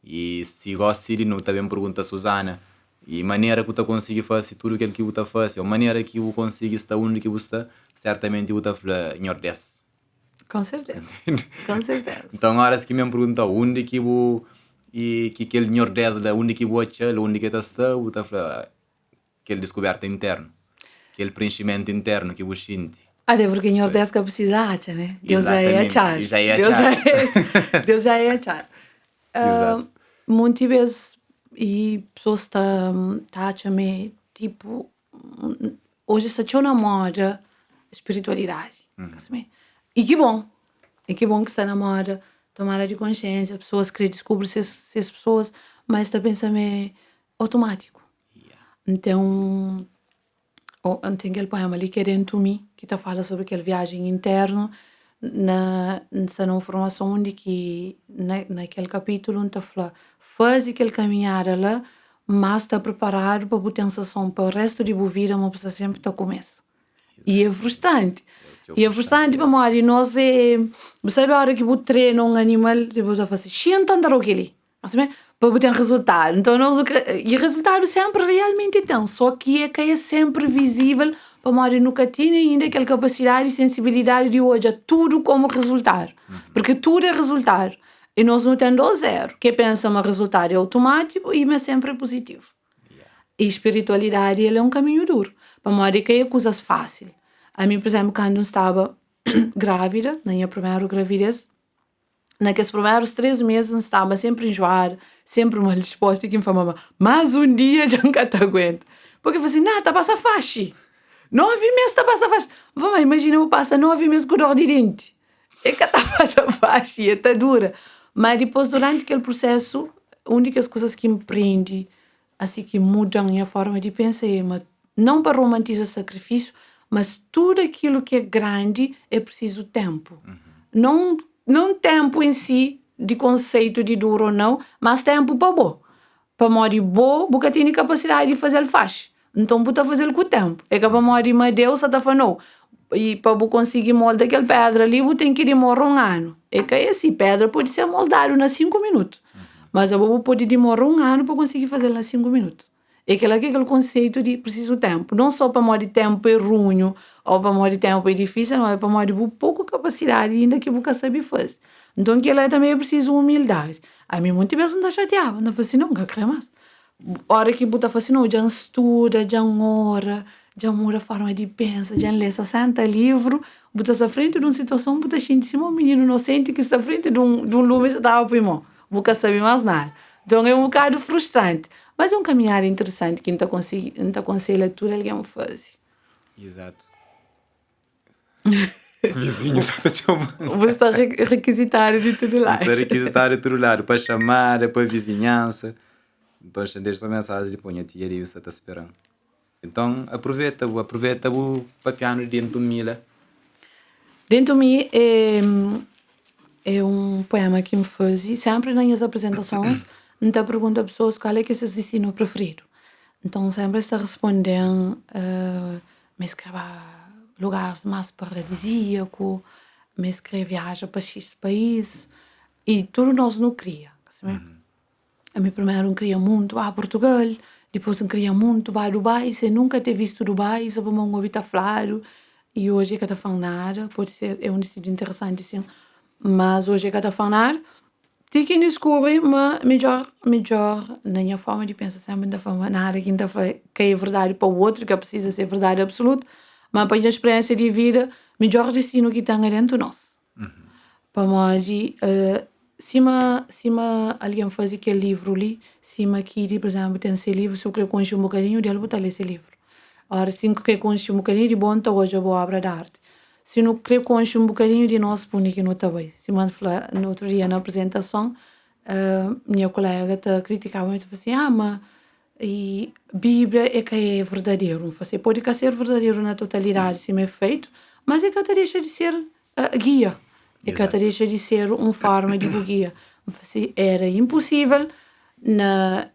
E se gosta de não também pergunta a Suzana, e maneira que você consegue fazer tudo aquilo que você faz, ou maneira que você consegue estar onde que você está, certamente você está em ordem. Com certeza. Com certeza. Então, horas que me perguntam onde que e que aquele nordeste da onde que bocha, onde que está aquele descoberta interno, aquele preenchimento interno que você sente. Até porque em Ordesca precisa achar, né? Deus já é achar. Exatamente, já é achar. Deus já é achar. Exato. Muitas vezes, e pessoas estão achando, tipo, hoje se eu namoro espiritualidade. E que bom que está na moda, tomada de consciência, pessoas que descobrem essas pessoas, mas está pensando automático. Então, tem aquele poema ali que é dentro de mim, que fala sobre aquela viagem interna, nessa informação onde que, naquele capítulo, está falando, faz aquele caminhar lá, mas está preparado para botar sensação para o resto de vida, mas precisa sempre estar começo. E é frustrante. E é frustrante para nós. E nós sabe a hora que você treina um animal, depois você faz assim, andar aquele. Para botar resultado. Então, e o resultado sempre realmente tem. Só que é sempre visível para nós nunca tem ainda aquela capacidade e sensibilidade de hoje, tudo como resultado. Porque tudo é resultado. E nós não temos zero. Que pensa que o resultado é automático e mas sempre é positivo. E espiritualidade ele é um caminho duro. Para nós que é coisas fáceis. A mim, por exemplo, quando eu estava grávida, na minha primeira gravidez, naqueles primeiros 3 meses eu estava sempre enjoada, sempre mal disposta, e que me falava, mas um dia já nunca te aguento. Porque eu falei assim, está passa faixa. 9 meses está passa faixa. Vamos imagina, eu passo 9 meses com dor de dente. É que está passa faixa, está dura. Mas depois, durante aquele processo, a única coisas que me prende, assim que mudam a minha forma de pensar, não para romantizar sacrifício, mas tudo aquilo que é grande é preciso tempo. Não tempo em si, de conceito de duro ou não, mas tempo para bom. Para morrer bom, você tem capacidade de fazer fácil. Então, você fazer com o tempo. É que para morrer, mas Deus está falando, e para você conseguir moldar aquela pedra ali, você tem que demorar 1 ano. É que assim, pedra pode ser moldada em 5 minutos. Mas você pode demorar 1 ano para conseguir fazer em 5 minutos. É aquele conceito de preciso tempo. Não só para morrer tempo é ruim, ou para morrer tempo é difícil, não é para morrer pouca capacidade ainda que você sabe fazer. Então, aquilo também é preciso humildade. A mim, muitas vezes não está chateada. Não falo assim, não quero mais. A hora que você fala assim, não, já estuda, já ora, já muda a forma de pensar, já lê 60 livros, você está à frente de uma situação, você sente um menino inocente que está à frente de um lume que está ao pulmão. Você sabe mais nada. Então, é um bocado frustrante. Mas é um caminhar interessante que a gente aconselha tudo alguém faz. Exato. Vizinho, está te chamando. Você está requisitário de tudo lá. Está requisitário de tudo lá, para chamar, para vizinhança. Então, deixa essa mensagem de põe a tia e você está esperando. Então, aproveita o papiano dentro de mim. Dentro de mim é um poema que me faz sempre nas minhas apresentações. Então, pergunto a pessoas qual é que é o seu destino preferido. Então, sempre está respondendo, me escreve lugares mais paradisíacos, me escreve viaja para X país, e tudo nós não cria. A mim primeiro não queria muito a Portugal, depois não queria muito a Dubai, se nunca ter visto Dubai, só para não ouvir falar, e hoje é que está falando nada, pode ser, é um destino interessante, sim, mas hoje é que está falando nada. Tem que descobrir, mas melhor, na minha forma de pensar, sempre da forma nada que é verdade para o outro, que precisa ser verdade absoluta, mas para a experiência de vida, melhor destino que tem dentro de nós. Para nós, se alguém faz aquele livro ali, se aqui, por exemplo, tem esse livro, se eu quero conhecer um bocadinho dele, vou ler esse livro. Ora, se eu quero conhecer um bocadinho de bom, então hoje é boa obra de arte. Se não querer conhecer um bocadinho de nós, põe que não está bem. Se no outro dia na apresentação, minha colega criticava e falou assim, mas e Bíblia é que é verdadeiro. Você pode ser verdadeiro na totalidade, se é feito, mas é que deixa de ser guia. É que deixa de ser uma forma de guia. Era impossível, na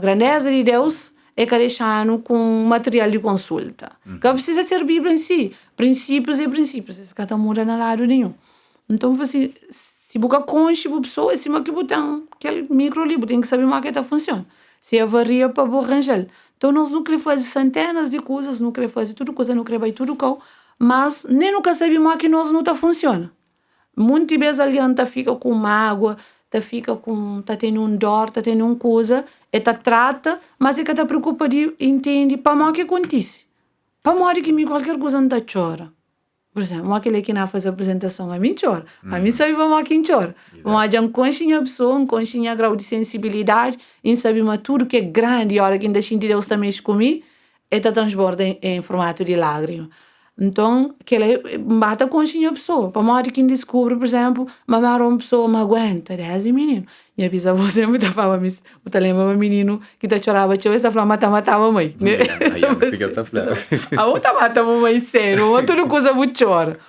grandeza de Deus, é que deixar com material de consulta. Que precisa ser Bíblia em si. Princípios e princípios. Isso que não muda na lado nenhum. Então, se você conhece a pessoa, se você tem aquele microlibro, tem que saber como é que funciona. Se avaria para arranjar. Então, nós não queremos fazer centenas de coisas, não queremos fazer tudo coisa, não queremos fazer tudo, mas nem nunca sabemos que nós não funciona. Muitas vezes alguém fica com mágoa, tá fica com, tá tendo dor, tá tendo coisa, e tá trata, mas é que tá preocupa de entende para mal que acontece. Para morrer que me qualquer coisa não tá chora. Por exemplo, aquele que não faz a apresentação, a mim chora. A mim sabe para quem chora. Mas já consciência a pessoa, consciência grau de sensibilidade, em saber tudo que é grande, e a hora que ainda sente Deus também comigo, e tá transborda em formato de lágrima. Então, que ele bate a consciência a pessoa. Para morrer quem descobre, por exemplo, uma pessoa não aguenta, 10 menino. Minha bisavó sempre tá falando, eu lembro um menino que tá chorava, está falando, matava a mãe. Aí você que está falando. A outra matava a mãe sério, outra coisa muito chora.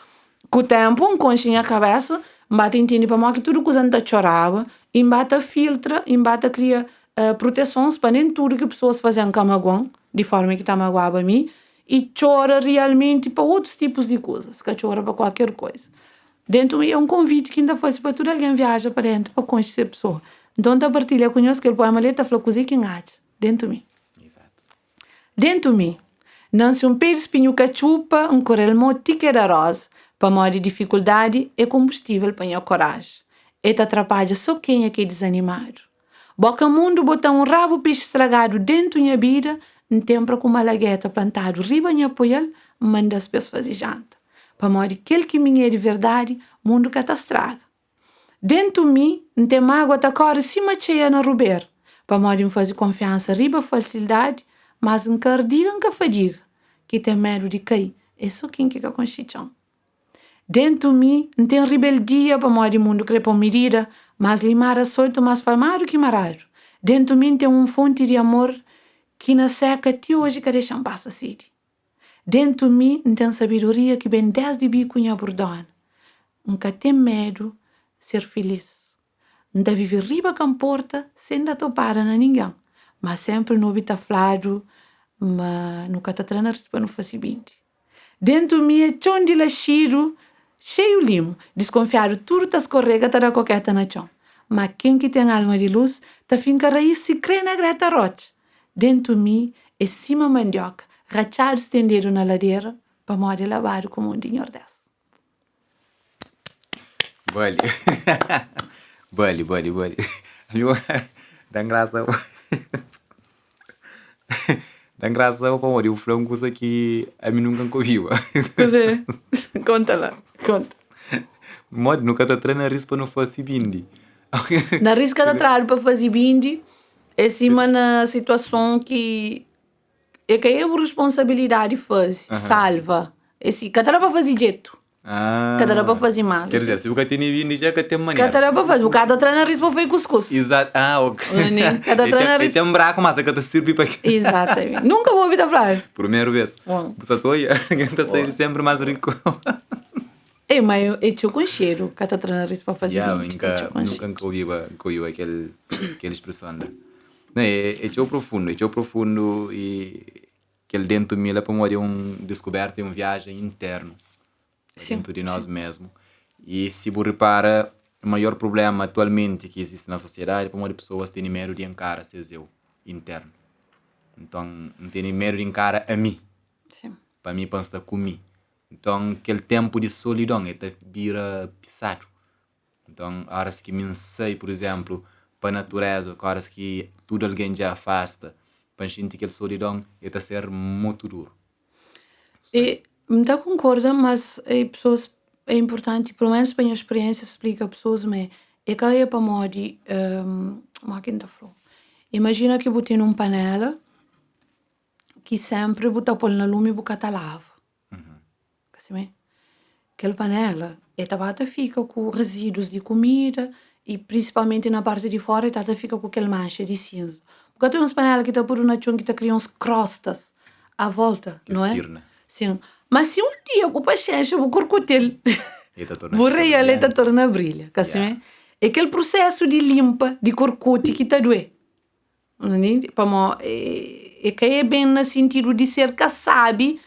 Com o tempo, um consciência a cabeça, bate entende para morrer que tudo coisa não chorava, e bate filtra, e bate cria proteções para nem tudo que pessoas fazem camaguão, de forma que tá magoava a mim, e chora realmente para outros tipos de coisas, que chora para qualquer coisa. Dentro de mim é um convite que ainda fosse para tudo alguém viaja para dentro, para conhecer a pessoa. Então, tá partilha conosco aquele poema ali, tá falando coisa que engate, dentro de mim. Exato. Dentro de mim, não-se um peixe espinho cachupa, um corelmo tique da rosa, para morrer de dificuldade é combustível para a coragem. E te atrapalha só quem é que é desanimado. Boca mundo botar um rabo peixe estragado dentro da minha vida, em tempo com uma lagueta plantado riba em apoiar, manda as pessoas fazer janta. Para morrer aquele que me é de verdade, mundo que te estraga. Dentro de mim, não tem mágoa, tá corre cima cheia na ruber. Para morrer fazer confiança riba a falsidade, mas não quer diga, não fadiga. Que tem medo de cair, é só quem que é a Constituição. Dentro de mim, não tem rebeldia para morrer mundo crepa medida, mas limar solto mais falmado que marado. Dentro de mim tem fonte de amor que na seca até hoje que deixa passar sede. Dentro de mim tem sabedoria que vem desde bico e bordona. Nunca tem medo de ser feliz. Nunca vive riba com porta sem dar topar na ninguém. Mas sempre no habita flado, mas nunca tá treinando para não fazer bem. Dentro de mim é chão de laxido, cheio limo. Desconfiado tudo tá escorrega, tá da coqueta na chão. Mas quem que tem alma de luz, tá finca raiz se crê na Greta Rocha. Dentro de mim é cima mandioca, rachado estendido na ladeira, para morrer lavado como um dinheiro desse. Bolha. Bolha. Dá graça. Dá graça para morrer o frango que a mim nunca ouviu. Cos'è? Conta lá, conta. Mod nunca tá treinando risco para não fazer bindi. Na risca de trás para fazer bindi, é cima na situação que é que é a responsabilidade faz, salva. É se cada para fazer jeito. Cada para fazer mal. Quer dizer, se o que tem vindo já que tem maneira. Cada para fazer, o cada treina risco para fazer cuscuz. Exato. Ok. Cada treina risco. Tem um buraco, mas é que te serve para Exatamente. Nunca vou ouvir falar. Primeira vez. Você está saindo sempre mais rico. Mas eu com cheiro, cada treina risco para fazer. Nunca ouvi aquela expressão. É profundo e aquele dentro de mim é para morrer descoberta e uma viagem interna. Dentro de nós mesmos. E se você repara, o maior problema atualmente que existe na sociedade é para as pessoas terem medo de encarar seu eu interno. Então, não terem medo de encarar a mim. Sim. Para mim, pensa comigo. Então, aquele tempo de solidão é vira pisado. Então, horas que me sei, por exemplo, para a natureza, horas que tudo alguém já afasta, para sentir aquela solidão é ser muito duro. E não concordo, mas pessoas é importante, pelo menos para a minha experiência, explica a pessoas, mas é que é para morrer, máquina flor. Imagina que eu tenho uma panela que sempre botar pôr na lume e botar lava. Assim, aquela panela tabata fica com resíduos de comida e principalmente na parte de fora ela fica com aquela mancha de cinza. Porque tem umas panelas que tá por uma chão que tá criando uns crostas à volta, que não estirna. É? Sim. Mas se um dia o paciente o corcotel borrei a letra torna brilha, assim, é aquele processo de limpa de corcote que tá doer. É que é bem no sentido de ser que sabe,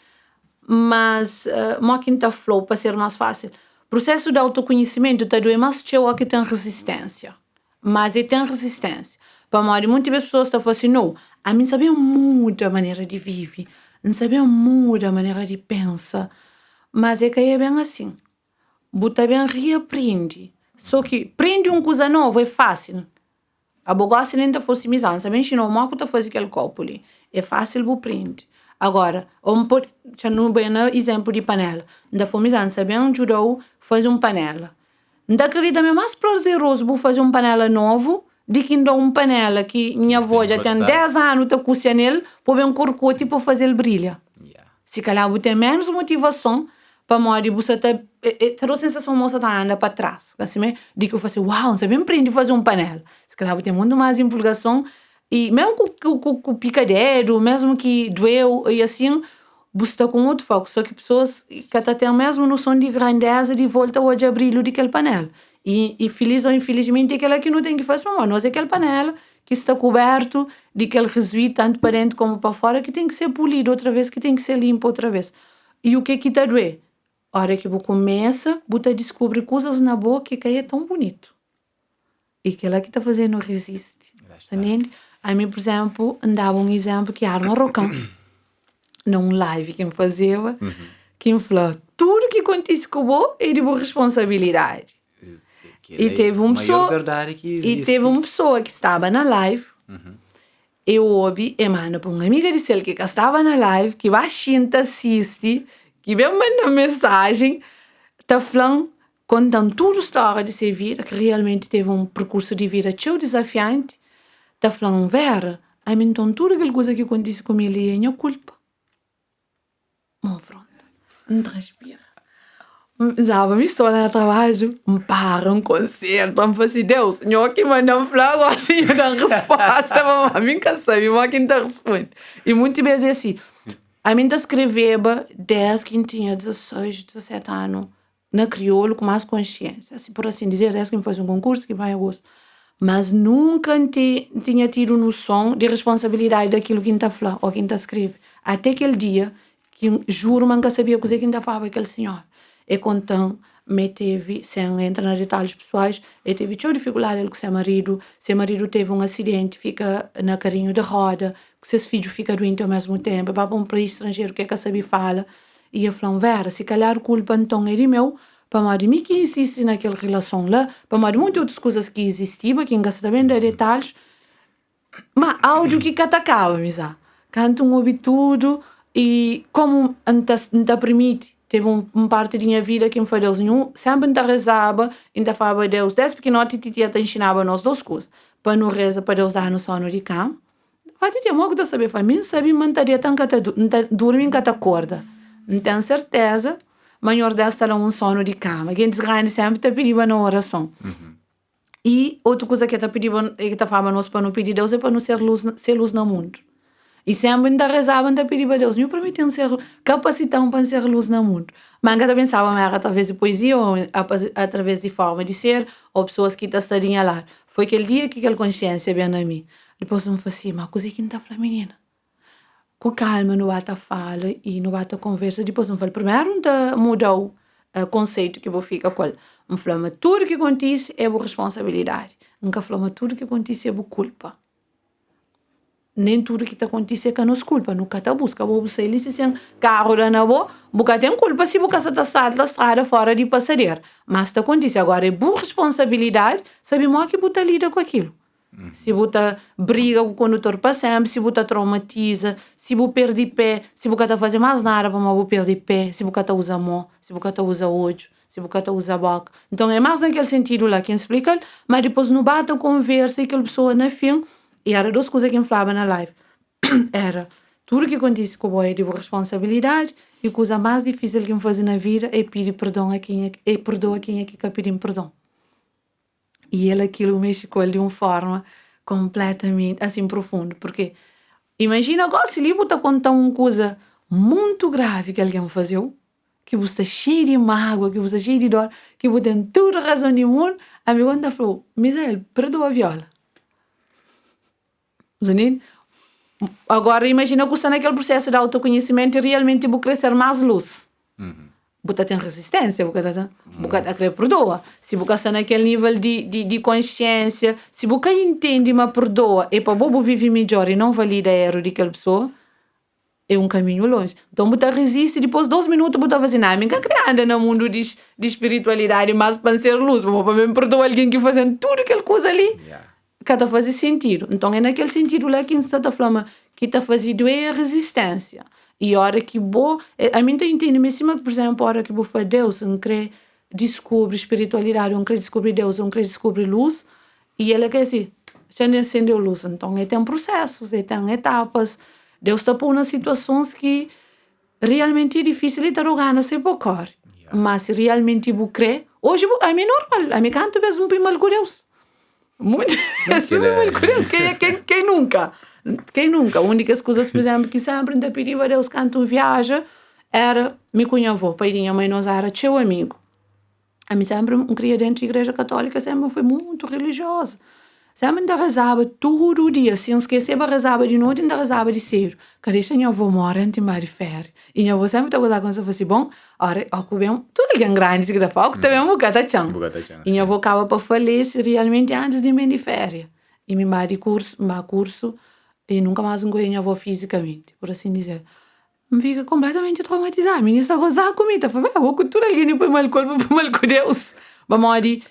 mas uma quinta flow para ser mais fácil. Processo de autoconhecimento tá doer mais que o que tem resistência. Mas ele tem resistência. Para morrer, muitas pessoas estão falando assim, não, a mim sabia muita maneira de viver, não sabia muita maneira de pensar, mas é que é bem assim. Você bem reaprende, Só que prende uma coisa nova é fácil. A bogosta nem fosse misão, também ensinou mal que fazer aquele copo ali. É fácil o prende. Agora, já não bem exemplo de panela. Da fomizan sabem ajudou fazer uma panela. Da acredita mesmo mais prazeroso vou fazer uma panela novo de que ainda uma panela que minha avó já tem 10 anos tá cozinhando nele para ver um corcote para fazer ele brilhar. Se calhar vou ter menos motivação para morrer você ter a sensação moça tá anda para trás. Assim, de que eu faço, uau, você bem prende fazer uma panela. Se calhar vou ter muito mais empolgação e mesmo com o picadeiro, mesmo que doeu e assim, você está com outro foco. Só que pessoas que até têm mesmo noção de grandeza de volta hoje a brilho daquele panela. E feliz ou infelizmente aquela que não tem que fazer, mas nós é aquele panela que está coberto de aquele resíduo, tanto para dentro como para fora, que tem que ser polido outra vez, que tem que ser limpo outra vez. E o que está a doer? A hora que você começa, você descobre coisas na boca que é tão bonito. E aquela que está fazendo resiste. A mim, por exemplo, andava um exemplo que era um rocão. Num live que me fazia, que me falou, tudo que acontece com você é de boa responsabilidade. E teve uma pessoa que estava na live, eu ouvi, mano, para uma amiga disse que estava na live, que vai assiste, que veio mandar mensagem, está falando, contando toda a história de sua vida, que realmente teve um percurso de vida tão desafiante, está falando, Vera, então tudo aquela coisa que acontece com ele é minha culpa. Mão pronto, não transpira. Sabe, me estou no trabalho, me para um concerto, me fala assim, Deus, senhor que manda um flago, assim, eu dou resposta, mas a mim que sabe, mas quem te responde. E muitas vezes é assim, a mim te escreveva desde que tinha 16, 17 anos, na crioulo, com mais consciência, assim, por assim dizer, desde que me faz um concurso, que vai a gosto. Mas nunca tinha tido noção de responsabilidade daquilo que está falando, ou que está escreve. Até aquele dia, que juro, nunca sabia o que está falando aquele senhor. E contando, me teve, sem entrar nos detalhes pessoais, eu teve muita dificuldade com seu marido teve um acidente, fica na carinho de roda, seus filhos ficam doentes ao mesmo tempo, vai para um país estrangeiro, o que é que sabia fala, e eu falei, Vera, se calhar a culpa então é de meu, para mais de mim que existe naquela relação lá, para mais de muitas outras coisas que existiam, que não gosta bem de detalhes, mas áudio que atacava, misa, canto ouvi tudo, e como não te permite, teve uma parte da minha vida que me foi Deus nenhum, sempre ainda rezava, ainda falava Deus, desde pequenote titia te ensinava nós duas coisas, para não rezar, para Deus dar no sono de cama, vai titia, mogo de saber, mim sabia manter tão que dormir que te acorda, não tenho certeza, maior desta era um sono de cama, quem desgrande sempre te pedia na oração. E outra coisa que te pedia, que te falava nós para não pedir Deus é para não ser luz no mundo. E sempre ainda rezava, ainda pedia a Deus, não permitem ser capacitão para ser luz no mundo. Mas ainda pensava, mas era através de poesia, ou através de forma de ser, ou pessoas que estariam lá. Foi aquele dia que aquela consciência veio a mim. Depois eu me falei, mas coisa que não está falando, menina. Com calma, não bata fala e não bata conversa. Depois eu falei, primeiro não mudou o conceito que eu fico com ele. Eu falei, mas tudo que acontece é boa responsabilidade. Nunca falou, mas tudo que acontece é boa culpa. Nem tudo que te acontece é que nos culpa, nunca te busca, você ele se sente carro na boa, nunca tem culpa se você está na estrada fora de passadeira, mas te acontece agora é boa responsabilidade, sabemos que você lida com aquilo. Se você briga com o condutor para sempre, se você traumatiza, se você perde pé, se você está fazendo mais nada para você perder pé, se você está usando mão, se você está usando ódio, se você está usando boca. Então é mais naquele sentido lá que explica, mas depois não bate a conversa e aquela pessoa na fim. E era duas coisas que me falavam na live. Era tudo que acontece com o boy é de responsabilidade e a coisa mais difícil que me faz na vida é pedir perdão a quem é, perdoa quem é que quer pedir perdão. E ele aquilo mexe com ele de uma forma completamente assim profunda. Porque imagina agora se ele está contando uma coisa muito grave que alguém fazeu, que você está cheio de mágoa, que você está cheio de dor, que você tem toda a razão do mundo, a minha conta falou, Misael, perdoa a viola. Agora imagina que você está naquele processo de autoconhecimento e realmente vou crescer mais luz. Você tem resistência, você está querer perdoa. Se você está naquele nível de consciência, se você entende, mas perdoa, e para você viver melhor e não valida erro daquela pessoa, é um caminho longe. Então, você resiste, depois 2 minutos, você vai fazer, nunca criando no mundo de espiritualidade, mas para ser luz, para me perdoar alguém que fazendo tudo aquela coisa ali, que está fazendo sentido. Então, é naquele sentido lá que está falando, que está fazendo é a resistência. E a hora que vou, a mim está entendendo, mas por exemplo, a hora que vou fazer Deus, não quer descobrir espiritualidade, não quer descobrir Deus, não quer descobrir luz, e ele quer assim, já acendeu luz. Então, tem processos, tem etapas. Deus está pondo situações que realmente é difícil de rogar, não sei por cor. Mas se realmente você crê, hoje a mim é normal, a mim canto mesmo um mal com Deus. Muito mal com Deus, quem nunca? Quem nunca? Uma das coisas, por exemplo, que sempre me pediu a Deus quando viaja, era, me conheceu, pai e minha mãe, nós era seu amigo. A mim sempre me queria dentro da igreja católica, sempre foi muito religiosa. Sempre ainda rezava todo dia. Se não esqueceva, rezava de noite, ainda rezava de cedo. Cadê a minha avó mora em Timar-Ferry? E minha avó sempre estava quando eu falei, bom, ora, ocupemos tudo alguém grande, que da foco, também um bocado de chão. E minha avó acaba para falecer realmente antes de mim de férias. E me vai de curso, e nunca mais encontrei minha avó fisicamente, por assim dizer. Me fica completamente traumatizada. A menina está gozando comigo. Eu falei, vou cultura ali, não põe mal corpo, põe mal com Deus. Vamos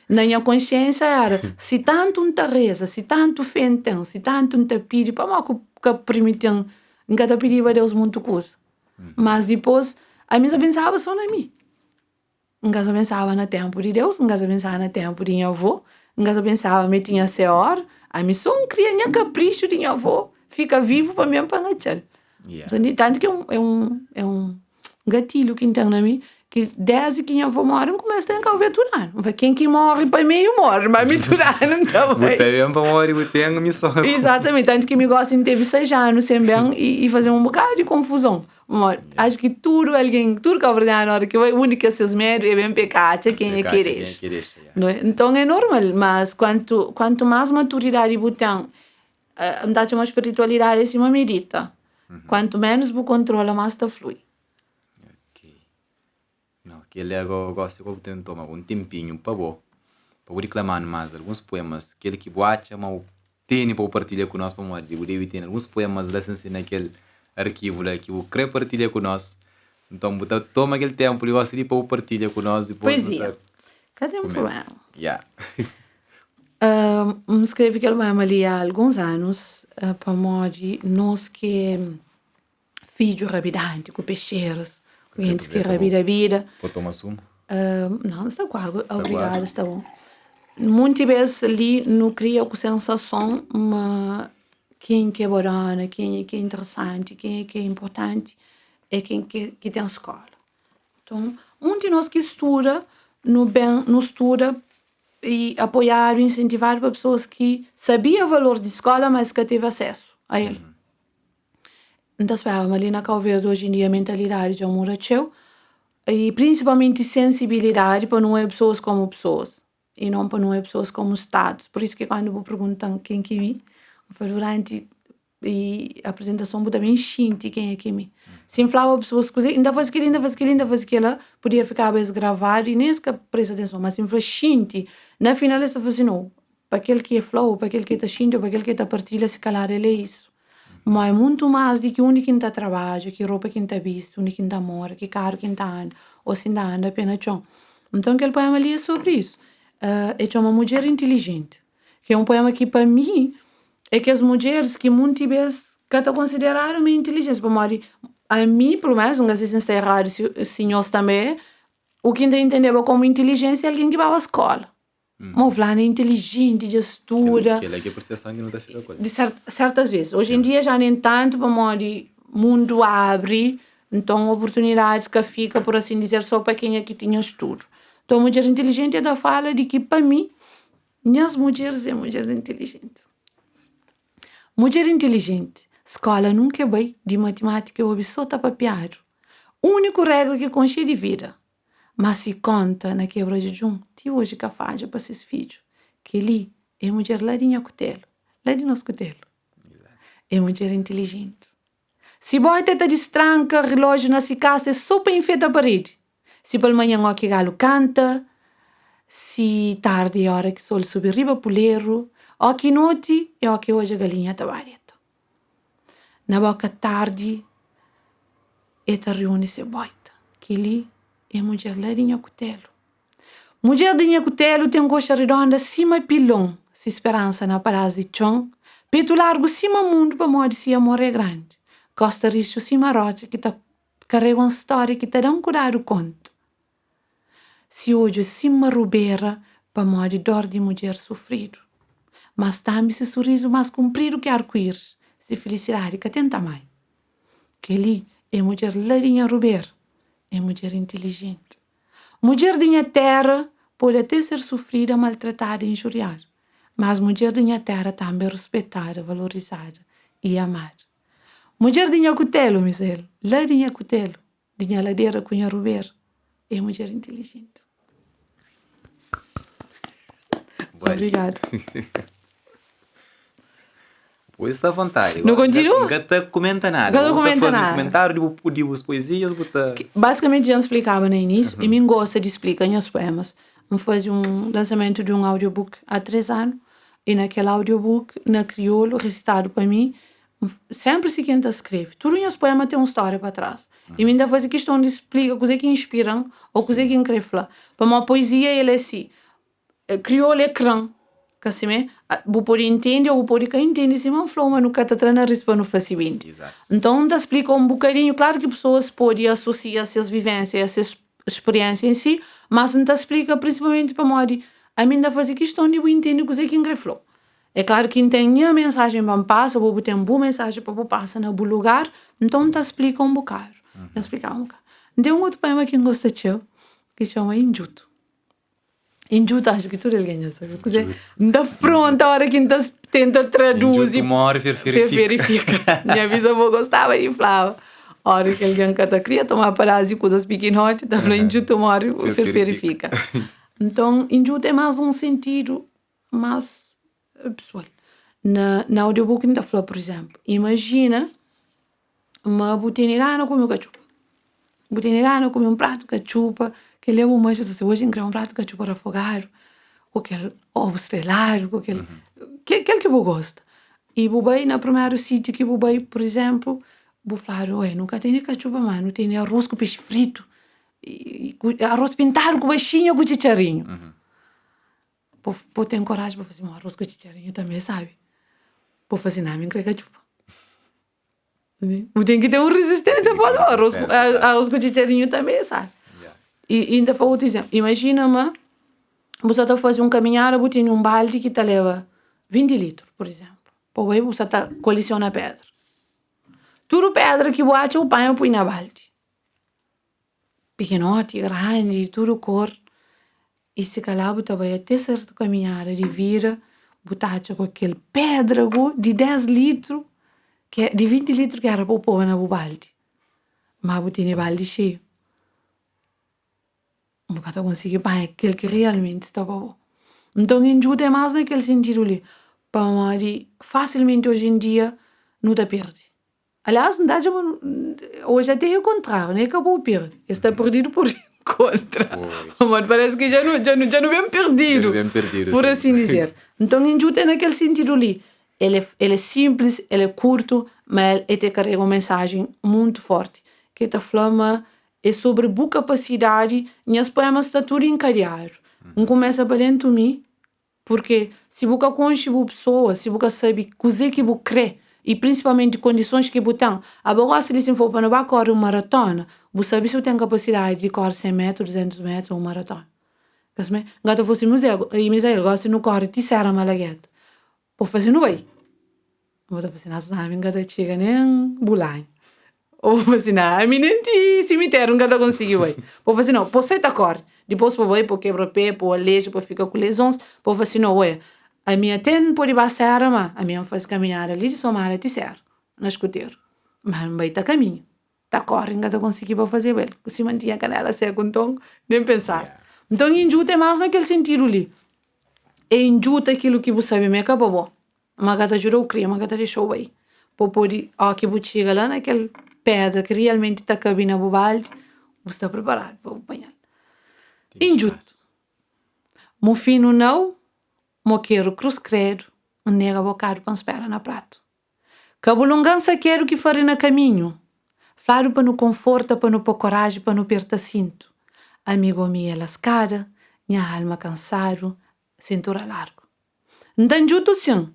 na minha consciência era, se tanto um te reza, se tanto fé tem, se tanto um te pede, para mal que permitem, nunca te pedir a Deus muita coisa. Mas depois, a minha pensava só na mim. Nunca pensava no tempo de Deus, nunca pensava no tempo de minha avó, nunca pensava que tinha senhor, a mim só um criança capricho de minha avó, fica vivo para mim para naquele. Tanto que é um gatilho que tem na mim, que desde que minha avó morre, eu começo a encarar tudo. Quem que morre para mim, morre, mas me tudo então. Você vem para morrer, você tem a missão. Exatamente, tanto que me gosto de ter 6 anos sem bem e fazer um bocado de confusão. Acho que tudo que eu na hora que a única seus medos é bem pecado, quem é querer. Então é normal, mas quanto mais maturidade você tem, me dá uma espiritualidade assim, uma medita. Quanto menos você controla, mais está flui. Não, que ele agora gosta de tentar tomar um tempinho para reclamar mais alguns poemas que ele que bate, mas tem para partilhar com nós, para o deve ter alguns poemas lá naquele arquivo lá que o quer partilhar com nós. Então, toma aquele tempo e gosta de partilhar com nós depois. Poesia. Cadê um poema? Me escrevi aquele poema ali há alguns anos, para nós que filhos rabidantes, com peixeiros, gente que rabida a vida. Pode tomar sumo? Não, está quase. Obrigada, está bom. Muitas vezes ali não cria a sensação, mas quem que é bacana, quem que é interessante, quem que é importante, é quem que tem escola. Então, de nós que estuda, não estuda e apoiar, incentivar para pessoas que sabiam o valor de escola, mas que teve acesso a ele. Então, ali na Calverde, hoje em dia, a mentalidade de amor e principalmente sensibilidade para não é pessoas como pessoas e não para não é pessoas como estados. Por isso que quando me perguntam quem que vi, durante a apresentação, eu também sinto quem é que me. Se inflava pessoas que ainda faz aquilo, podia ficar mais gravado e nem sequer presta atenção, mas se infla sinto. Na final, eu estou fazendo, não, para aquele que é flow, para aquele que está sinto, para aquele que está partilha, se calar, ele é isso. Mas é muito mais do que o único que está trabalho, que roupa que está visto, o único que está mora, que carro que está anda, ou se ainda anda apenas chão. Então, aquele poema ali é sobre isso. É uma mulher inteligente. Que é um poema que, para mim, é que as mulheres que muitas vezes consideraram uma inteligência. A mim, pelo menos, não sei se está errado, se nós também, o que ainda entendeu como inteligência é alguém que vai à escola. Mas lá é inteligente, de estuda. Que é por ser sangue não dá coisa. De certas vezes. Hoje em dia já nem tanto, o mundo abre, então oportunidades que fica, por assim dizer, só para quem é que tinha estudo. Então, a mulher inteligente é da fala de que, para mim, minhas mulheres são mulheres inteligentes. Mulher inteligente, escola nunca é bem de matemática ou só está papiado. Único regra que conche de vida. Mas se conta na quebra de Jum, te hoje que faz para esses filhos, que ali é mulher lá de cutelo, lá de nosso cutelo. É mulher inteligente. Se bota te destranca, relógio na se casa, é só para enfeitar a parede. Se pela manhã o que galo canta, se tarde é hora que o sol sobe riba puleiro, o que noite é o que hoje a galinha está barreta. Na boca tarde, Eta reúne-se boita. Que ali é mulher ladinha cutelo. Mulher dinha cutelo tem coxa redonda cima pilão. Se esperança na parada de chão. Peito largo cima mundo para modo se amor é grande. Costa risco cima rocha que tá carrega uma história que tá dando cuidado conto. Se hoje cima rubeira para modo dor de mulher sofrido. Mas também se sorriso mais comprido que arco-íris. Se felicidade que tenta mais. Que ali é mulher ladinha rubeira. É mulher inteligente. Mulher dinha terra pode até ser sofrida, maltratada e injuriada. Mas mulher dinha terra também é respeitada, valorizada e amada. Mulher dinha cutelo, Michel. Lá dinha cutelo. Dinha ladeira cunha ruber. É mulher inteligente. Obrigada. Pois está à vontade. Não continua? Não comenta nada. Não comenta nada. Um comentário de as poesias. Basicamente, já explicava no início. E me gosta de explicar os poemas. Eu fiz lançamento de audiobook há 3 anos. E naquele audiobook, na crioulo, recitado para mim, sempre se quem escreve. Tudo os poemas tem uma história para trás. E me ainda faz questão de explicar coisa que inspiram ou coisa que escreve lá. Para uma poesia, ele é assim. Crioulo é crã. Que assim, você pode entender ou pode não entender. Se não falou, mas nunca está trazendo a resposta facilmente. Então, te explica um bocadinho. Claro que pessoas podem associar essas vivências, essas experiências em si, mas não te explica principalmente para modo. A mim ainda faz questão de eu entender coisa que escreve. É claro que tem a mensagem para passar, ou tem uma boa mensagem para passar no bom lugar, então te explica um bocado. Te explica um bocado. Tem outro poema que eu gosto de que chama Injuto. Injuto, acho que tudo ele ganha, sabe? Da fronte, a hora que tenta traduzir. Injuto, uma hora verifica. Minha bisavó gostava de falar. A hora que ele queria tomar parase, coisas pequenotas, tá falando injuto, uma hora verifica. Então, injuto é mais um sentido mais pessoal. Na audiobook ainda falou, por exemplo, imagina uma botinegana come cachupa. Botinegana come um prato de cachupa, que leva uma mancha, você hoje encontra um prato de cachupa afogado, com aquele ovo estrelado, com aquele que você gosta. E você no primeiro sítio que você, por exemplo, você fala, oi, nunca tem cachupa, mas não tem arroz com peixe frito, e arroz pintado com baixinho com chicharrinho. Pô, tem coragem para fazer um arroz com chicharrinho também, sabe? Pô, fazer nada, não quer cachupa. Tem que ter uma resistência para arroz com chicharrinho também, sabe? E ainda foi outro exemplo. Imagina, você está fazendo caminhada, você tem um balde que te leva 20 litros, por exemplo. Pô, aí você está coleciona pedra. Tudo pedra que você acha, o pai põe na balde. Pequenote, grande, tudo cor. E se calhar você vai até certa caminhada de vira, você acha com aquele pedra de 10 litros, que é de 20 litros que era para pôr na balde. Mas você tem balde cheio. Um bocado conseguir para aquele que realmente está bom. Então, injuto é mais naquele sentido ali. Para facilmente hoje em dia não te perde. Aliás, hoje até é o contrário, nem acabou de perder. Está perdido por contra. Mas parece que já não vem perdido. Por assim dizer. Então, injuto é naquele sentido ali. Ele é simples, ele é curto, mas ele carrega uma mensagem muito forte. Que te flama é sobre boa capacidade e os poemas estão tudo encadeados. Começa para dentro de mim, porque se você conhece a pessoa, se você sabe o que você crê, e principalmente condições que você tem, agora se você for para não correr uma maratona, você sabe se você tem capacidade de correr 100 metros, 200 metros ou uma maratona. Gata fosse museu, e Misael gosta de não correr, te serra malagueta. Por fazer não vai. Vou fazer nossa nave, gata chega nem bulanho. Ou fazer nada, a mim nem te cemitério, nunca conseguiu vai. Vou fazer não, você tá corre. Depois para vai, para quebra pé, para alejo, para ficar com lesões, para fazer não, olha. A minha tem pode passar, mas a minha faz caminhar ali de somar te ser na escuteiro. Mas não vai tá caminho. Tá corre, nunca conseguiu para fazer bem. Se mantinha a canela seca, então nem pensar. Então injuto é mais naquele sentido ali. É injuto aquilo que você sabe, me acabou bom. Mas gata jurou creme, mas gata deixou aí. Para poder, que você chega lá naquele pedra que realmente está cabina no balde, você está preparado para apanhar. Injuto. Mo fino não, mo quero cruz credo, nega bocado para espera na prato. Cabulungança quero que fare na caminho, Flaro para no conforta, para no pôr coragem, para no perta cinto. Amigo meu lascada, minha alma cansado, cintura largo. Então, juto sim.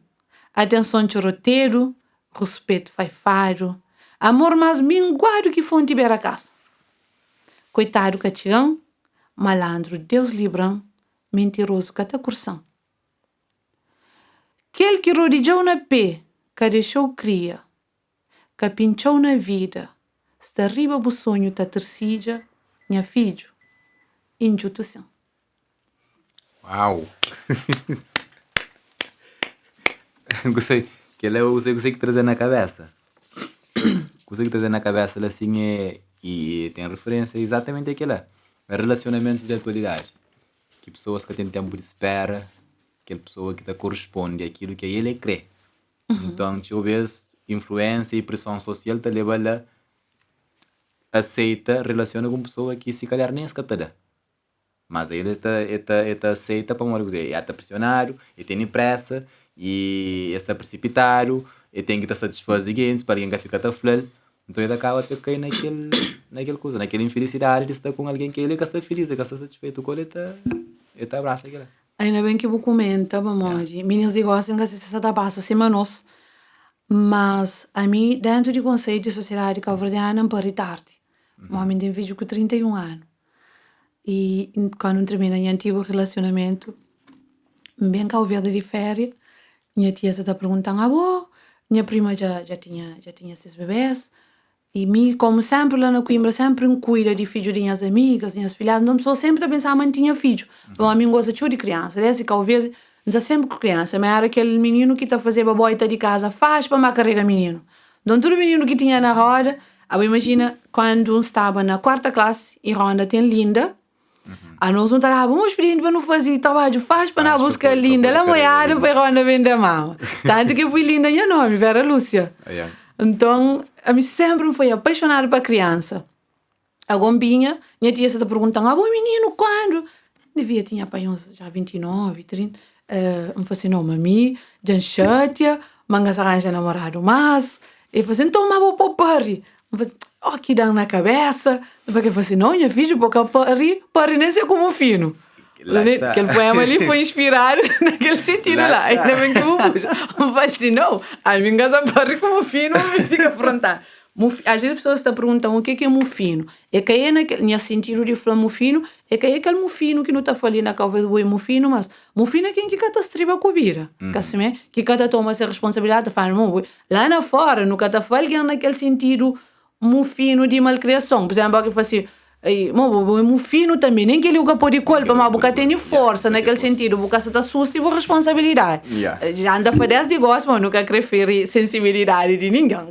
Atenção choroteiro, respeito faifaro, amor mais minguado que fonte beira casa. Coitado catião, malandro Deus librão, mentiroso catacursão. Aquele que rodijou na pé, que deixou cria, que pinchou na vida, está riba do sonho ta tercida, minha filho, injuto sim. Uau! Gostei que trazer na cabeça. Gostei que trazer na cabeça assim e tem referência exatamente àquilo. Relacionamentos de atualidade. Que pessoas que têm tempo de espera, aquela pessoa que corresponde àquilo que ele crê. Então, talvez influência e pressão social te leva a aceita, relaciona com pessoa que se calhar nem se catada. Mas aí ele está aceita para uma coisa. Ele está pressionado, ele tem pressa, e está precipitado, ele tem que estar satisfazido para alguém que fica tão feliz. Então ele acaba de cair naquela coisa, naquela infelicidade de estar com alguém que ele está feliz, que está satisfeito com ele, está abraça aquilo. Ainda bem que eu comento, vamos. Meninos de gostam que se está passa semanas. Mas a mim, dentro do conceito de sociedade cabo-verdiana, não pare tarde. Um homem tem vídeo com 31 anos. E quando termina em antigo relacionamento, bem que ao ver de férias, minha tia se está perguntando, minha prima já tinha esses bebês. E mim, como sempre, lá na Coimbra, sempre cuida de filhos de minhas amigas, minhas filhas. Então, a pessoa sempre está pensando que tinha filho. Então, a mim gosta de criança. Desde que ao ver, não sempre com criança. Mas era aquele menino que está a fazer baboita de casa, faz para me carregar menino. Então, todo menino que tinha na roda, eu imagino quando estava na 4ª classe e Ronda tem Linda, a nós não estava, vamos pedir para não fazer trabalho, faz para não buscar Linda, ela moiada para Ronda vender mal. Tanto que fui Linda e nome, Vera Lúcia. Então, a mim sempre foi apaixonada por criança. A gombinha, minha tia se está perguntando, menino, quando? Devia tinha para uns já 29, 30. Eu falei assim, não, mami, já chateia, mangas arranja namorado, mas... Eu falei assim, então, mas vou para o parry. Eu falei assim, que dá na cabeça. Porque eu falei assim, não, minha filha, porque o parry nem sei como fino. Aquele poema ali foi inspirado naquele sentido lá. Ainda bem que eu puxo. Eu falei assim, não, a minha casa parry como fino, me fica pronta. Às vezes as pessoas se perguntam o que é mufino. É que é naquele sentido de falar mufino, é que é aquele mufino que não está falando na calva do boi mufino, mas mufino é quem que está estriba com a vira. Que cada toma essa responsabilidade, faz lá na fora, nunca está falando naquele sentido mufino de malcriação. Por exemplo, que fala assim, mufino também, nem que ele uga por de culpa, mas porque tem força naquele sentido, porque você está susto e responsabilidade. Já anda a fazer de gosto, mas nunca refere sensibilidade de ninguém,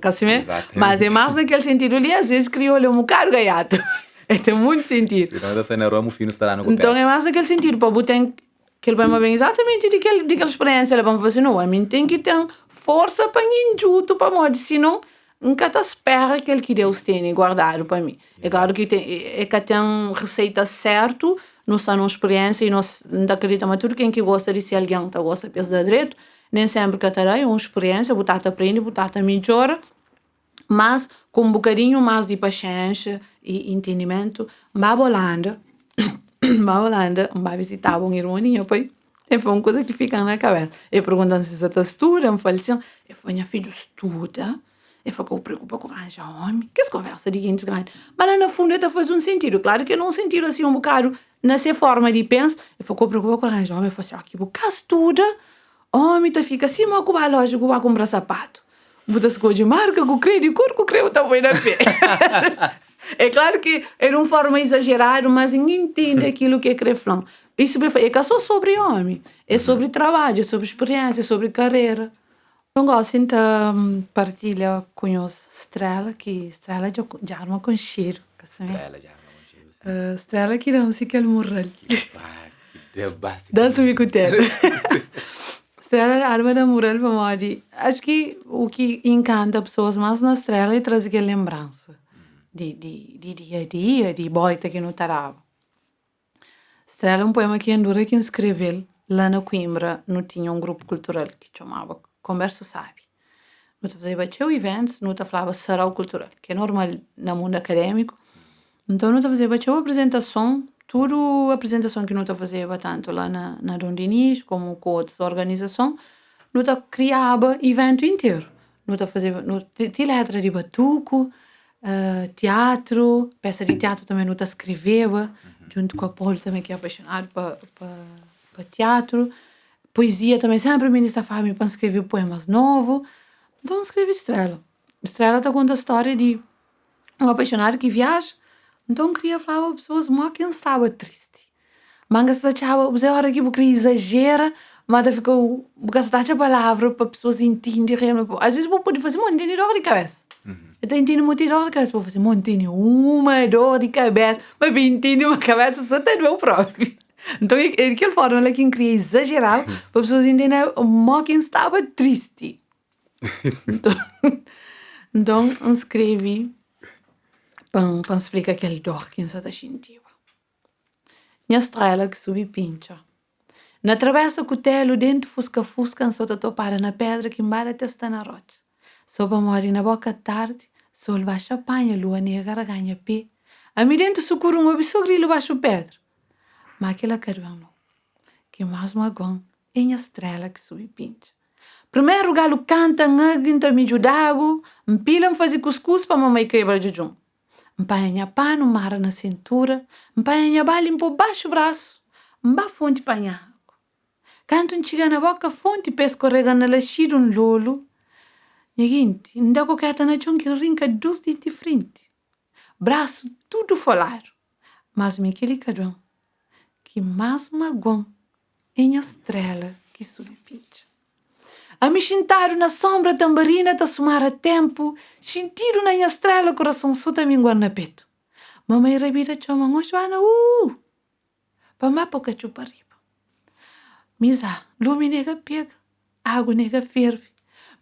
mas é mais naquele sentido ali, às vezes criou um bocado gaiato. Tem muito sentido. Se não está sendo ramo fino, estará no então é mais naquele sentido, para botar que ele vai bem exatamente daquela experiência, ele vai fazer, não, a mim tem que ter força para injuto, para morrer, senão nunca te espera aquele que Deus tem guardado para mim. É claro que tem receita certo, não são uma experiência e não acredita, mas tudo quem que gosta de ser alguém que gosta de pensar direito, nem sempre que terá uma experiência, botar te aprende, botar te melhora, mas com um bocadinho mais de paciência e entendimento, Holanda, vai visitar um irmãozinho, pai. E foi uma coisa que fica na cabeça. Eu perguntando se você estuda, eu falei assim, eu falei, minha filha estuda. Eu ficou preocupada com arranjar homem. Que conversa de gente grande. Mas lá no fundo ele faz um sentido. Claro que não um sentido assim um bocado nessa forma de pensar. Eu ficou preocupada com arranjar homem. Eu falei assim, que bocado estuda. Homem, tu fica assim, mas com a loja, com a comprar sapato. Botas com de marca, com crédito, com crédito, também na pé. É claro que é uma forma exagerada, mas ninguém entende aquilo que é creflão. Isso é só sobre homem. É sobre trabalho, é sobre experiência, é sobre carreira. Eu gosto de partilhar com os Estrela, que Estrela já arma com cheiro. Estrela que dança que ele morre. Dança o bicoteiro. Estrela arma da moral para morrer. Acho que o que encanta pessoas mais na Estrela é trazer aquela lembrança de dia a dia, de boita que não tarava. Estrela é um poema que Andorra que escreveu lá na Coimbra, não tinha um grupo cultural que chamava Converso Sabe. Não tá fazendo bateu eventos, não tá falava sarau cultural, que é normal no mundo acadêmico. Então não tá fazendo bateu apresentação, tudo apresentação que não tá fazendo tanto lá na Dondinis, como com outras organizações, não tá criava evento inteiro. Não tá fazendo, não tem letra de batuco, teatro, peça de teatro também não tá escreveva, junto com a Paulo também que é apaixonado para teatro. Poesia também sempre me está falando para escrever poemas novos. Então escreve Estrela. Estrela está contando a história de um apaixonado que viaja. Então queria falar para pessoas que não estava triste. Manga está chava, você hora que você exagera, mas ficou gastar a palavra para pessoas entenderem. Às vezes você pode fazer muito dor de cabeça. Eu entendo muito dor de cabeça, vou fazer muito uma dor de cabeça, mas eu entendo uma cabeça só tem meu próprio. Então, aquela forma que eu queria exagerar para as pessoas entenderem que estava triste. Então eu escrevi para explicar aquele dor que eu estava sentindo. Minha estrela que subi pincha. Na travessa cutelo dentro fusca-fusca, eu estou topada na pedra que embara testa na rocha. Sopa mori na boca tarde, sol baixa apanha, lua negra ganha pé. A mim dentro sucuro um obsogrilo baixo pedra. Mas aquela carvão não. Que mais magoão é minha estrela que subi pincha. Primeiro o galo canta, ngaga, intermídio d'água, mpila fazer cuscuz para mamãe quebra jujum. Mpanha pano, mara na cintura, mpanha balim por baixo braço, mba fonte panha água. Canto chega na boca, fonte pescorrega na laxido um lolo. Seguinte, ainda coqueta na chão que rinca dos dentes frente. Braço tudo folado. Mas me aquele cadrão, que mais magoão é minha estrela que subi pincha. A me sentaram na sombra tambarina ta sumar a tempo, sentiram na minha estrela coração suta minguar na peito. Mamãe rabida chama ngoswana pa mapa ka chupa riba. Misa, lume nega pega, água nega ferve.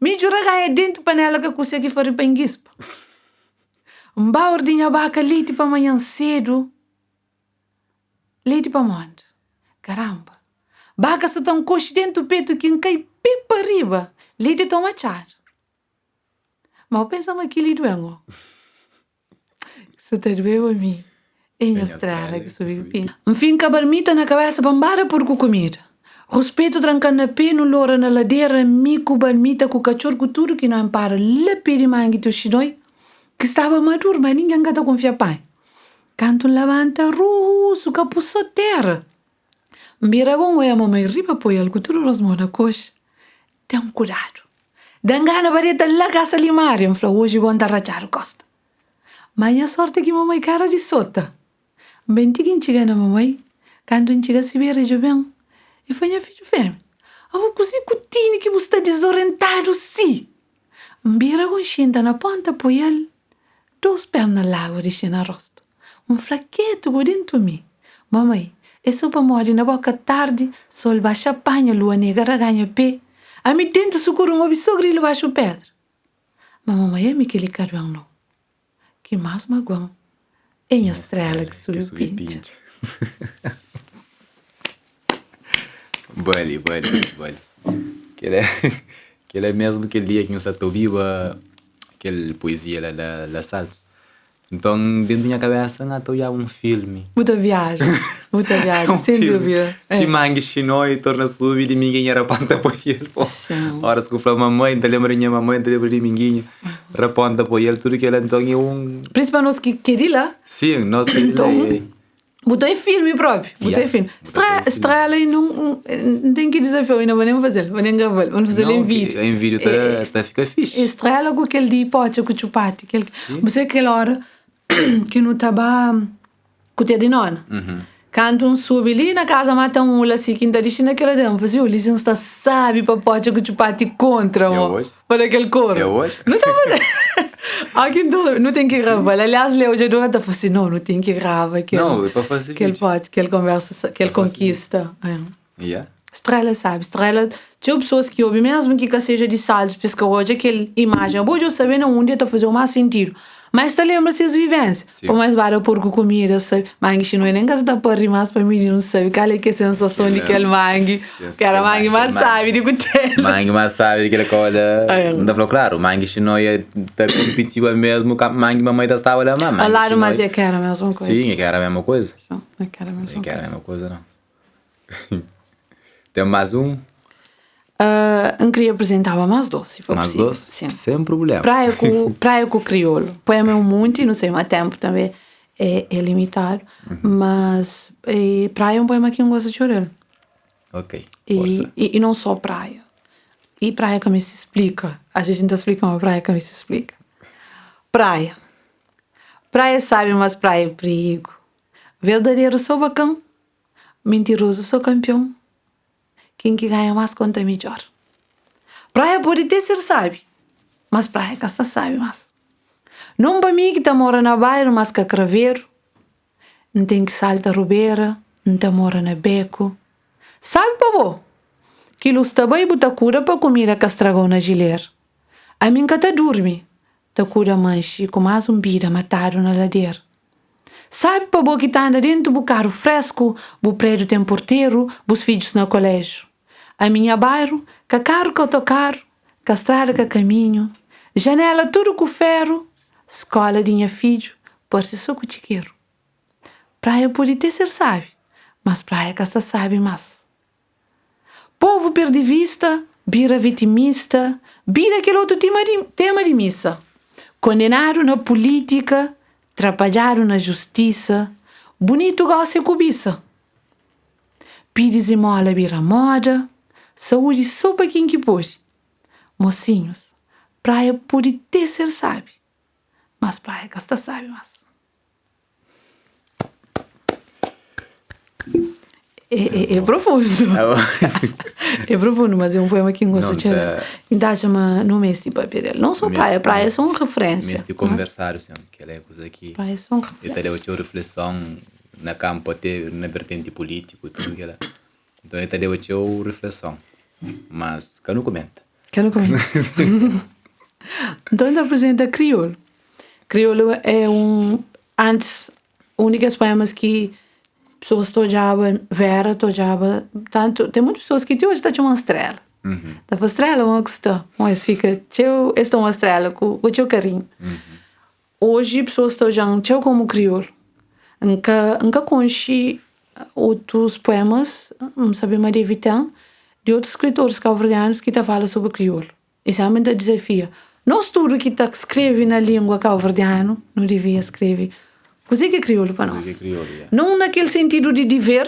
Me jura ganha dentro panela que consegue fazer penguispa. Mba ordinha baca leite pa manhã cedo. Leite pa monte. Caramba. Baca só tão coxe dentro do peito que cai pipa riba. Leite toma char. Mas eu penso aquilo doengo. Se te doeu a mim. É minha estrela que subiu pinta. Enfim, com a barmita na cabeça bambara por comida. Respeito trancando na pé, no loura na ladeira, mico barmita com cachorro com tudo que não ampara. Lepe de mangue to xidoi. Que estava maduro, mas ninguém gata confia pai. Canto levanta russo, capuço terra. Mbira bom é a mamãe riba põe algo tudo rosmo na coxa. Tem cuidado. Dangana vareta lá casa limária, falou hoje vão dar rachar costa. Mas a sorte que mamãe cara de sota. Bem que chega na mamãe, quando chega se vê rejo bem, e foi minha filho fêmea. A vou cozinhar cutine que você está desorientado sim. Mbira com xinta na ponta põe ele. 2 pernas largas de xina rosto. Flaqueto por dentro de mim. Mamãe, é sopa mori na boca tarde, sol baixa panha, lua negra ganha pé. A mim dentro sucuro um obsogrilo baixo pedra. Mas mamãe é me que ele carvão não. Que mais magoão. É minha estrela que subiu pincha. Bole. Que é mesmo aquele dia que nós ouvimos aquela poesia lá da Saltos. Então, dentro da minha cabeça, eu ia filme. Muita viagem, sem dúvida. Se mangue chinoi e torna subir e ninguém era ponta para ele. Horas que eu falo mamãe, te lembro minha mamãe, te lembro de ninguém. Era ponta para ele, tudo que ele então é Principalmente nós que queria lá. Sim, nós que então, botou em filme próprio. Estrela e não tem que desafio, ainda vamos fazer. Vamos fazer em vídeo. Em vídeo tá fica fixe. Estrela com aquele de pote, com o chupati. Você aquela hora que não estava com o de nona. Quando sobe ali na casa, mata lá assim, que ainda deixa naquela dama. Fazia, o licença sabe para pote com o chupati contra para aquele coro. É hoje? Não está fazendo. Aqui não tem que gravar. Aliás, Leo já deu falou assim, não tem que gravar. Não, é para fazer aquele pote, aquele conversa, aquele conquista. Estrela, sabe? Estrela, tinha pessoas que ouvem, mesmo que seja de Saltos, Pesca hoje, aquela imagem. Eu vou saber onde está fazendo mais sentido. Mas te lembra-se as vivências. Sim. Por mais barra porco comida, sabe? Mangue chinois nem casa da porra mais para mim, não sabe. Qual é que é a sensação de aquele mangue? Que era mangue mais sabe de gutelo. Mangue mais sabe que ele cola. Não falou claro, mangue chinoi tá competitiva mesmo com mangue mamãe da estava lá, mamãe. Claro, mas é que era a mesma coisa. Sim, é que era a mesma coisa. Não, é que era a mesma É coisa. que era a mesma coisa, não. Tem mais um? Eu queria apresentar mais doce, se for Mais possível. doce? Sim. Sem problema. Praia com crioulo. Poema é um monte, não sei, mas tempo também é limitado. Mas praia é um poema que eu gosto de chorar. Ok, força. E não só praia. E praia que me se explica. A gente não explica uma praia que me se explica. Praia. Praia sabe, mas praia é perigo. Verdadeiro sou bacão. Mentiroso sou campeão. Quem que ganha mais conta melhor. Praia pode ter ser sabe, mas praia que está sabe mais. Não para mim que tá mora na bairro, mas que craveiro. Não tem que salta rubeira, não tá mora na beco. Sabe para bom? Que luz tá bem botar cura para comida que estragou na giler. A mim que tá dorme, tá cura manche com mais um bira matado na ladeira. Sabe para bom que tá anda dentro do carro fresco, o prédio tem porteiro, os filhos no colégio. A minha bairro, que carro que autocarro, que estrada que caminho, janela tudo com ferro, escola de minha filho, por si só com chiqueiro. Praia pode ter ser sabe, mas praia que está sabe mais. Povo perde vista, bira vitimista, bira aquele outro tema de missa. Condenaram na política, trabalharam na justiça, bonito gosta e cobiça. Pides e mola bira moda, saúde só para quem que pode. Mocinhos, praia pode ter ser sabe, mas praia que está sabe mais. É profundo. É profundo, mas é um poema que eu gosto de ler. Então, chama no mês de papel. Não só praia, praia são referência. Mês de conversar, assim, que é coisa aqui. Praia são referência. Então, eu tive reflexão na campo, até na vertente político, tudo que era. Então, eu tive reflexão. Mas, que não comenta. Então, ele apresenta crioulo. Crioulo é antes, únicas poemas que pessoas tojavam, Vera tojava, tanto, tem muitas pessoas que hoje estão uma estrela. Tá para estrela, uma questão. Mas fica, esta é uma estrela, com o teu carinho. Hoje, pessoas tojam, como crioulo. Nunca conheci outros poemas, não sabia mais de evitar, de outros escritores cabo-verdianos que falam sobre crioulo. Isso é muito desafio. Nós tudo que escreve na língua cabo-verdiana, não devia escrever. Coisa que é crioulo para nós. Não naquele sentido de dever,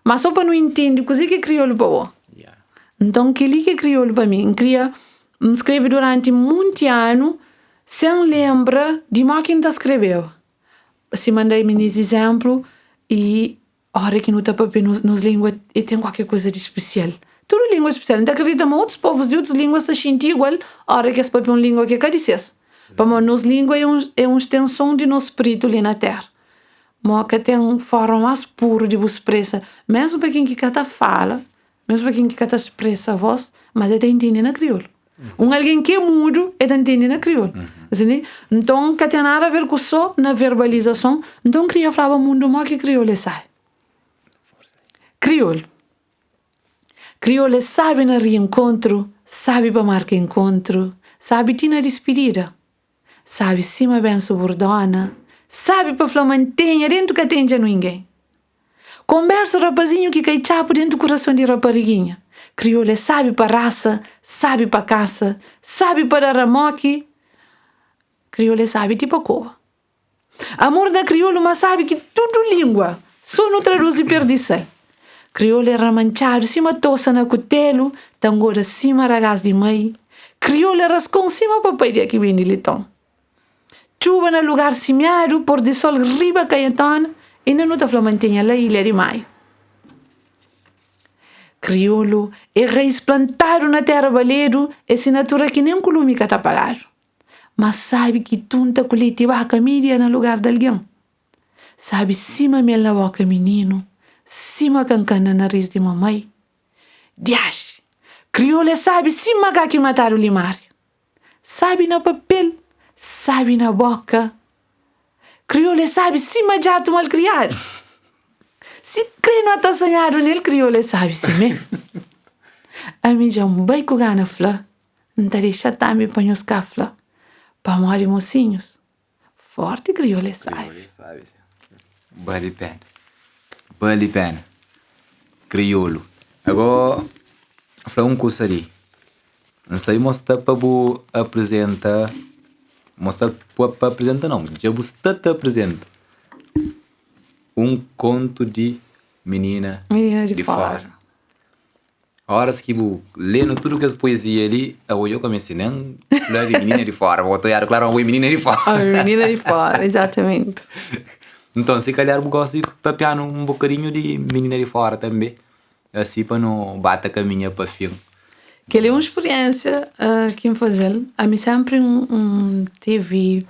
mas só para não entender coisa que é crioulo para nós. Então, aquele que é crioulo para mim, escreve durante muito ano, sem lembra de mais quem escreveu. Se mandei-me nesse exemplo, e a hora que não está papel nos línguas, e tem qualquer coisa de especial. Tudo língua especial. Não acredita, mas outros povos de outras línguas se sentem igual a hora que esse papel é uma língua que é dissesse. Para nós, língua é uma extensão de nosso espírito ali na terra. Mas que tem uma forma mais pura de você expressar. Mesmo para quem que cata fala, mesmo para quem que cata expressa a voz, mas ele entende na crioulo. Alguém que é mudo, ele entende na crioulo. Então, que tem nada a ver com só na verbalização. Então, queria falar o mundo mais que crioulo sai. Crioulo. Crioulo sabe na reencontro, sabe para marcar encontro, sabe tina despedida. Sabe cima bem subordona, sabe para falar mantenha dentro que atende a ninguém. Conversa o rapazinho que cai chapo dentro do coração de rapariguinha. Crioulo sabe para raça, sabe para caça, sabe para ramoque. Crioulo sabe tipo a cova. Amor da crioulo, mas sabe que tudo língua, só não traduz e perdição. Crioulo é ramanchado, cima toça na cutelo, tangora cima ragaz de mãe. Crioulo é rascão cima papai de aqui bem de litão. Chuva no lugar semeado, por de sol riba caietona, e não está flamantenha lá ilha de maio. Crioulo é raiz plantado na terra baledo, é assinatura que nem um colume que está pagado. Mas sabe que tunta coletiva a camídia no lugar de alguém. Sabe cima mel na boca menino, cima cancana na nariz de mamãe. Diache, crioulo sabe cima que mataram o limário. Sabe no papel, sabe na boca. Crioulo sabe, se imediato mal criado. Se crê não está sonhado nele, crioulo sabe, sim, né? A mim já bem com gana flá. Não te deixa também para os cafla. Para morrer mocinhos. Forte crioulo sabe. Vale a pena. Crioulo. Agora, falar coisa ali. Não sei mostrar para você apresentar. Mostrar para apresentar não. Já você te apresenta. Conto de menina de fora. Horas que eu lendo tudo que as poesia ali, eu comecei a falar de menina de fora. Vou olhar, claro, uma menina de fora. Menina de fora, exatamente. Então, se calhar eu gosto de papiar um bocadinho de menina de fora também. Assim, para não bater a caminha para filme. Que é uma experiência que me fazer. A mim sempre teve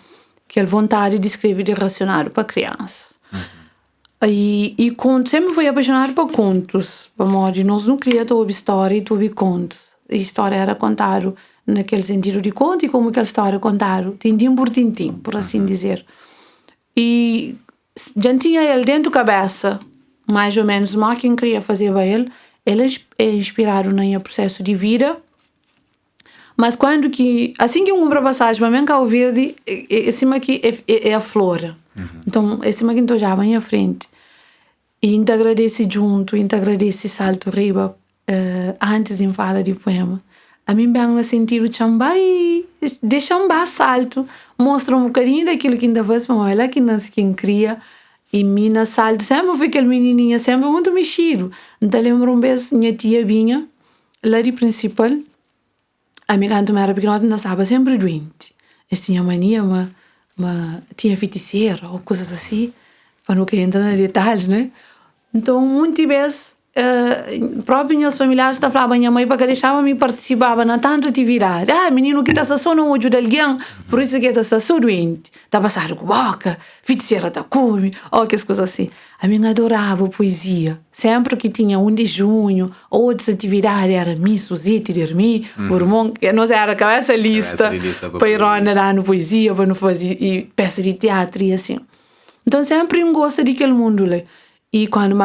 aquela vontade de escrever de racionário para crianças. E conto, sempre fui apaixonada por contos. Para morrer, nós não queríamos ouvir história e ouvir contos. A história era contada naquele sentido de conto e como aquela história contada, tintim por tintim, por assim dizer. E já tinha ele dentro da cabeça, mais ou menos, mas quem queria fazer para ele é inspirado no processo de vida. Mas quando que, assim que uma passagem, para mim, que o verde, esse aqui é a flor. Então, esse aqui então já vai à frente. E ainda agradece junto, ainda agradece salto riba, antes de falar de poema. A mim bem no sentido chambai, deixa salto, mostra um bocadinho daquilo que ainda faz, mas ela que não se quem cria. E mina salto, sempre foi aquele menininha, sempre muito mexido. Então lembro um vez, minha tia vinha, lá de principal, a minha canto era pequena, não estava sempre doente. Eu tinha mania, mas tinha feiticeira ou coisas assim, para não querer entrar nos detalhes, né? Então, muitas vezes, próprios meus familiares falavam à minha mãe para que deixava-me participar na tanta atividade. Menino que está só no olho de alguém, por isso que está só doente. Está passando com boca, feiticeira está come, ou que coisas assim. A minha adorava poesia. Sempre que tinha 1 de junho, outras atividades, era Miss Suzite, Dermi, o irmão, nós era com essa lista para ir andando poesia, para não fazer e peça de teatro e assim. Então, sempre gosto daquele mundo lá. E quando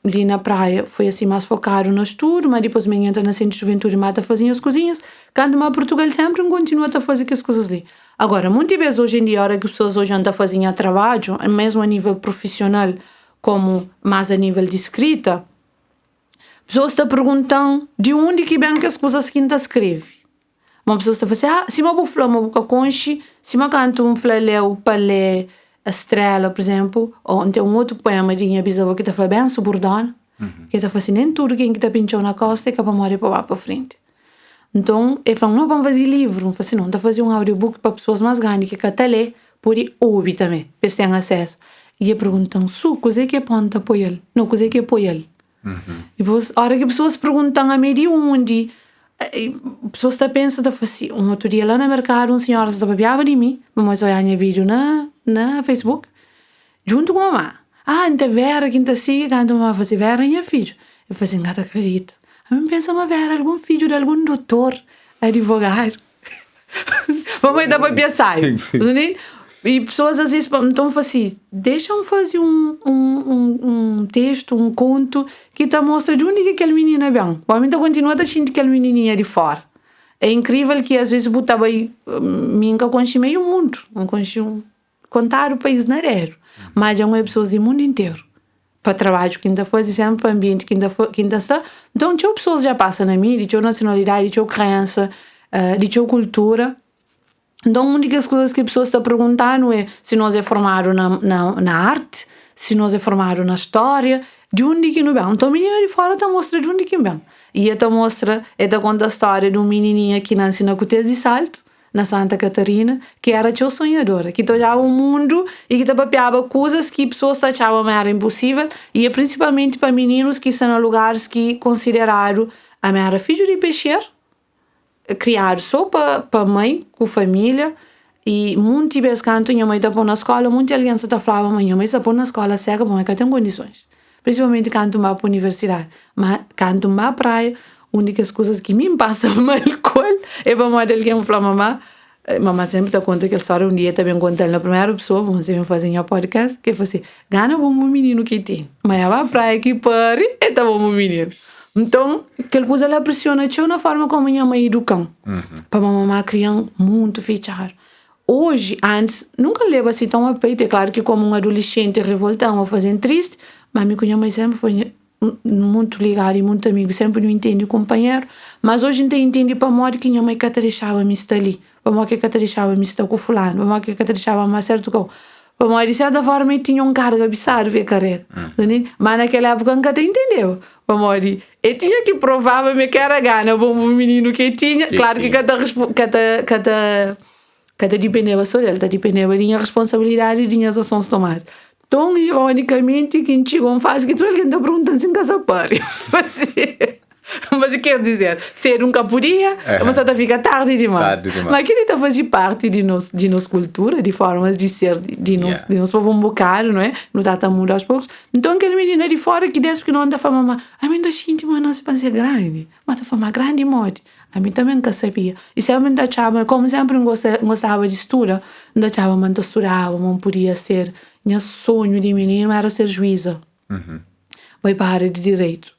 ali na praia foi assim mais focado no estudo, mas depois me entra na centro de juventude e fazia as coisinhas. Quando em Portugal sempre continua a fazer as coisas ali. Agora, muitas vezes hoje em dia, a hora que as pessoas hoje andam fazendo trabalho, mesmo a nível profissional, como mais a nível de escrita, pessoas estão perguntando de onde que vem que as coisas que ainda escreve. Uma pessoa está fazendo, se eu vou falar uma boca conche, se eu canto um flaleu para ler a estrela, por exemplo, ou então outro poema de minha bisavó que está falando bem subordinado, que está fazendo nem tudo quem está pinchou na costa e que para morrer para lá para frente. Então, ele falou, não vamos fazer livro, não fazer não, está fazendo um audiobook para pessoas mais grandes que até ler, pode ouvir também, para eles terem acesso. E ele perguntam, coisa é que é ponta para ele? Não, coisa é que é para ele? Depois, a hora que as pessoas perguntam a mim de onde, pessoas estão pensando, assim, um outro dia lá no mercado, um senhor se babiava de mim, vamos olhar meu vídeo na Facebook, junto com a mamãe. Então Vera, que está siga, quando a mamãe fazia Vera, minha filho. Eu falei, não acredito. A mim pensa, uma Vera, algum filho de algum doutor, advogado. Mamãe dá para pensar. E pessoas às vezes, então assim, deixam fazer um texto, um conto, que te mostra de onde que aquele menino é bem. Para mim, continua a sentir aquele menininho de fora. É incrível que às vezes botava aí, minha conhece meio mundo, não conhece contar o país não é, mas já não é pessoas do mundo inteiro. Para trabalho que ainda faz, sempre para ambiente que ainda está. Então, tinha pessoas já passam na minha, de nacionalidade, de crença, de cultura. Então, uma das coisas que as pessoas estão perguntando é se nós é formado na arte, se nós é formado na história, de onde que não vem. Então, a menina de fora está mostrando de onde que vem. E ela mostra, ela conta a história de uma menininha que nasceu na Cotel de Salto, na Santa Catarina, que era tão sonhadora, que olhava o mundo e que papiava coisas que pessoas achavam era impossível, e é principalmente para meninos que estão em lugares que consideraram a era filho de peixeiro, criado só para mãe, com família, e muitas vezes quando minha mãe está pondo na escola, muita aliança está falando, minha mãe está pondo na escola cega, bom, é que tem condições. Principalmente quando vai para a universidade. Mas quando vai para a praia, únicas coisas que me passam mal com ele, é para mãe alguém falar, mamãe, Mamãe sempre tá conta aquela história, um dia também conta na primeira pessoa, vamos sempre fazer um podcast, que foi assim, gana bom menino que tem, mas ela vai praia que pare, e tá bom menino. Então, aquela coisa ela pressiona teu na forma como minha mãe educam. Para a mamãe criar muito fechar. Hoje, antes, nunca leva assim tão a peito. É claro que como um adolescente revoltão ou fazendo triste, mas minha mãe sempre foi muito ligada e muito amigo, sempre não entende o companheiro. Mas hoje não entende para morrer que minha mãe que deixava me estar ali. Para morrer que deixava me estar com fulano. Para morrer que deixava mais certo com... Para morrer, de certa forma, tinha um cargo absurdo ver carreira. Mas naquela época nunca te entendeu. Para morrer, eu tinha que provar-me que era gana, bom menino que tinha. Claro que cada dependeva só dele, dependeva da responsabilidade e das ações tomadas. Tão ironicamente, quem chegou a fase que tu alguém está perguntando se em casa pare. Mas eu quero dizer, ser nunca podia, mas até fica tarde demais. Mas aquilo está fazendo parte de nossa cultura, de forma de ser, de nós povo um bocado, não é? Não está a mudar aos poucos. Então, aquele menino de fora que desce porque não anda a falar, a mim da gente, mas não se pensa grande, mas está a falar grande modo. A mim também nunca sabia. E sempre me achava, como sempre gostava de estudar, me achava, mas estudava, não podia ser. Meu sonho de menino era ser juíza. Vai para a área de direito.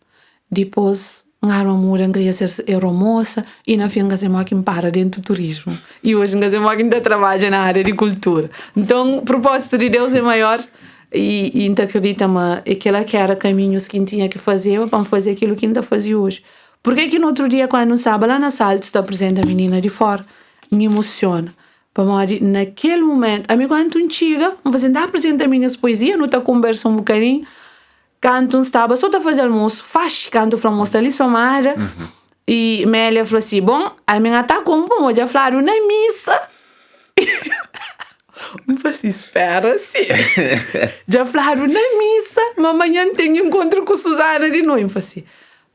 Depois, uma mulher queria ser aeromoça e na fim, que me para dentro do turismo. E hoje, que ainda trabalha na área de cultura. Então, o propósito de Deus é maior. E ainda acredita-me, aquela que era caminhos que tinha que fazer para fazer aquilo que ainda fazia hoje. Porque que no outro dia, quando eu estava lá na sala, está presente a menina de fora, me emociona. Para naquele momento, a mim quando eu chega, eu vou andar presente a minhas poesias, não está conversa um bocadinho, quando eu estava, só está fazendo almoço, faz, quando eu falo almoço ali, somada, e Mélia falou assim, bom, a minha está como, vamos já falar na missa. Eu falei assim, espera-se. Já falaram na missa, mas amanhã tem encontro com Susana de novo. Eu falei assim,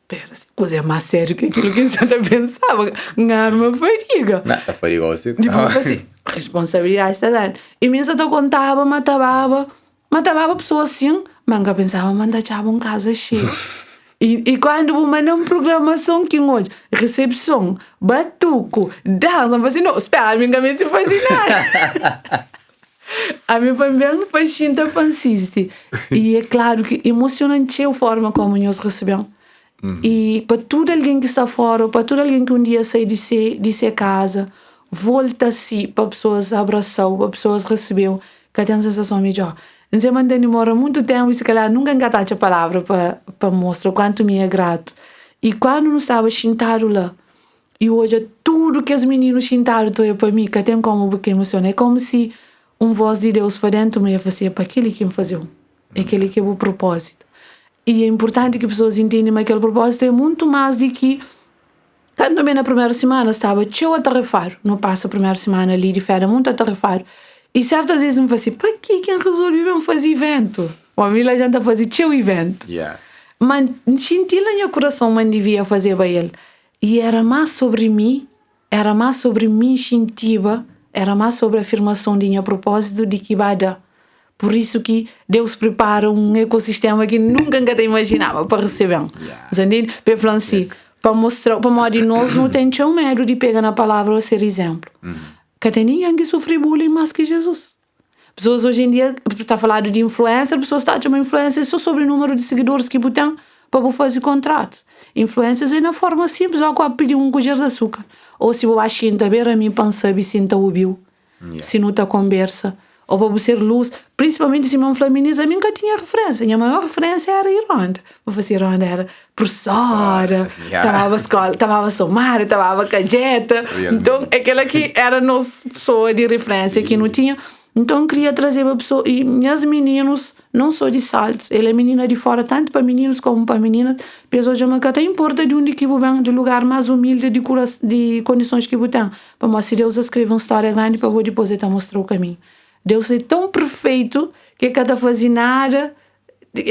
espera, coisa é mais sério que aquilo que você pensava. Ganhar uma fadiga. Não, está fadiga assim. Depois assim, responsabilidade está dando. E minha eu contava, matava a pessoa assim, mas eu pensava, manda já um casa cheio. E quando eu mandei uma programação que hoje, recepção, batuco, dança, eu assim, não, espera, a minha cabeça não faz nada. A minha família para xinta pansiste. E é claro que emocionante a forma como nós recebemos. E para todo alguém que está fora, para todo alguém que um dia sai de ser casa, volta-se para pessoas abraçar, para pessoas receber, que tem a sensação melhor. Então, eu demora muito tempo e se calhar nunca engataste a palavra para mostrar o quanto me é grato. E quando não estava xintado lá, e hoje tudo que os meninos xintaram para mim, que tem como porque emociona, é como se voz de Deus foi dentro me fazia para aquele que me fazia, aquele que é o propósito. E é importante que as pessoas entendam que aquele propósito é muito mais do que quando também na primeira semana estava cheio a tarefar, não passa a primeira semana ali de férias, muito a tarefar. E certas vezes me fazia, para que quem resolveu fazer evento? Ou a minha gente fazia cheio evento. Mas senti lá no meu coração, mas devia fazer para ele. E era mais sobre mim, era mais sobre mim sentiva, era mais sobre a afirmação de minha propósito de que vai dar. Por isso que Deus prepara um ecossistema que nunca te imaginava para receber. Entende? Para falar assim, para mostrar, para mostrar nós não temos medo de pegar na palavra ou ser exemplo. Que tem ninguém que sofre bullying mais que Jesus. Pessoas hoje em dia, está falando de influencer, pessoas estão chamando influencer só sobre o número de seguidores que botam para fazer contratos. Influencers é na forma simples, ou quando pedir um colher de açúcar. Ou se eu acho que a mim pensa e sinta ouviu, se não está conversa. Ou para ser luz, principalmente se não feminista, a mim nunca tinha referência. A minha maior referência era a Ironda. Para fazer Ironda era professora, estava a escola, estava a somar, estava a cajeta. Então, aquela que era a nossa pessoa de referência que não tinha. Então, eu queria trazer para a pessoa. E minhas meninos, não sou de Saltos, ela é menina de fora, tanto para meninos como para meninas. Pessoas já me até importa de onde que vem, do lugar mais humilde de condições que tem. Para mostrar, Deus escreve uma história grande para eu depois mostrar o caminho. Deus é tão perfeito que cada fazer nada,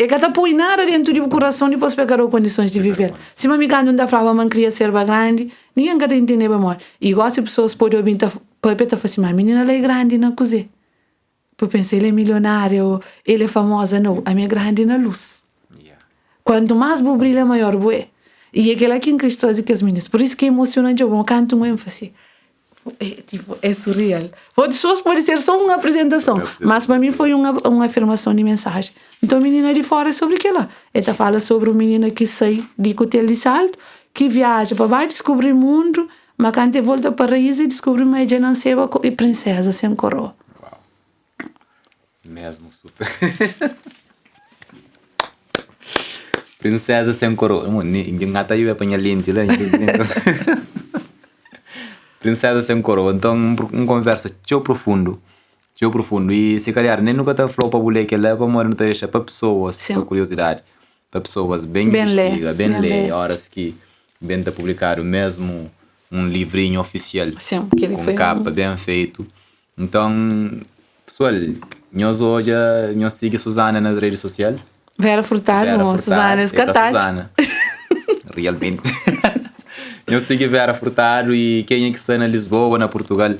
cada põe nada dentro do coração depois pegar as condições de viver. Se uma amiga não falava, mas queria ser grande, ninguém cada entender amor. E igual se pessoas podem ouvir, para falar assim, mas a menina ela é grande na cozinha. Para pensar, ele é milionário, ele é famosa, não. A minha é grande na luz. Quanto mais vou brilhar, maior vou é. E aquela que em Cristo traz que as meninas. Por isso que é emocionante, eu canto um ênfase. é surreal. Para outras pessoas pode ser só uma apresentação, mas para mim foi uma afirmação de mensagem. Então a menina de fora é sobre aquilo. Ela fala sobre uma menina que sai de Cotel de Salto, que viaja para baixo, descobre o mundo, mas quando volta para a raiz e descobre uma genanceba e princesa sem coroa. Uau. Mesmo, super. Princesa sem coroa. Ninguém está aí para a lente lá. Princesa sem coroa. Então, uma conversa tão profundo. E se calhar nem nunca está falando para mulher que ela para morar no deixa para pessoas, para curiosidade. Para pessoas bem investigadas, bem ler. Horas que bem está publicado mesmo um livrinho oficial. Sim, com capa bem feito. Então, pessoal, nós hoje seguimos Susana nas redes sociais. Vera Furtado, não, Susana Escatati. Susana. Realmente. Eu sigo Vera Furtado e quem é que está na Lisboa, na Portugal,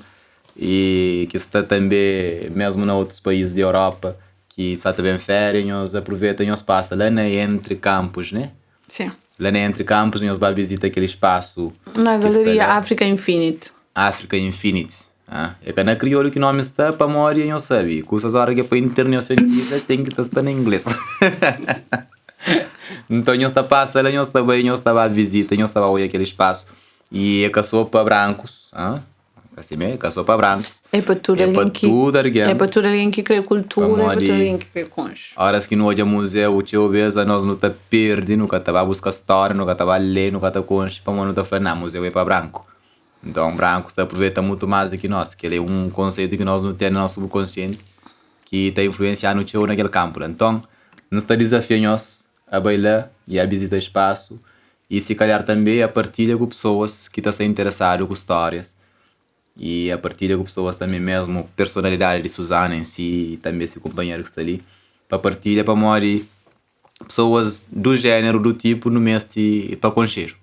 e que está também, mesmo em outros países da Europa, que está também férias, nós aproveitamos o espaço lá na Entre Campos, né? Sim. Lá na Entre Campos, nós vamos visitar aquele espaço. Na Galeria África Infinite. África Infinite. É que na crioulo que o nome está para morrer, não sabe. Com essas horas que é para internacionalizar, tem que estar em inglês. Então, nós está passando, nós está bem, nós estava a visita, nós estava a olhar aquele espaço. E é caçou para brancos. Assim mesmo, é caçou para brancos. É para tudo alguém que crê cultura, é para tudo alguém que crê concho. Horas que no hoje museu, o tio Beza, nós não está perdendo, nunca estava a buscar história, nunca estava a ler, nunca estava concho. Para não está falando, não, museu é para branco. Então, branco se aproveita muito mais do que nós, que ele é um conceito que nós não temos no nosso subconsciente, que está influenciando o tio naquele campo. Então, nos está desafiando a bailar e a visitar espaço e se calhar também a partilha com pessoas que estão interessadas com histórias e a partilha com pessoas também mesmo personalidade de Susana em si e também esse companheiro que está ali para partilha para morir pessoas do gênero, do tipo no mês para concheiro.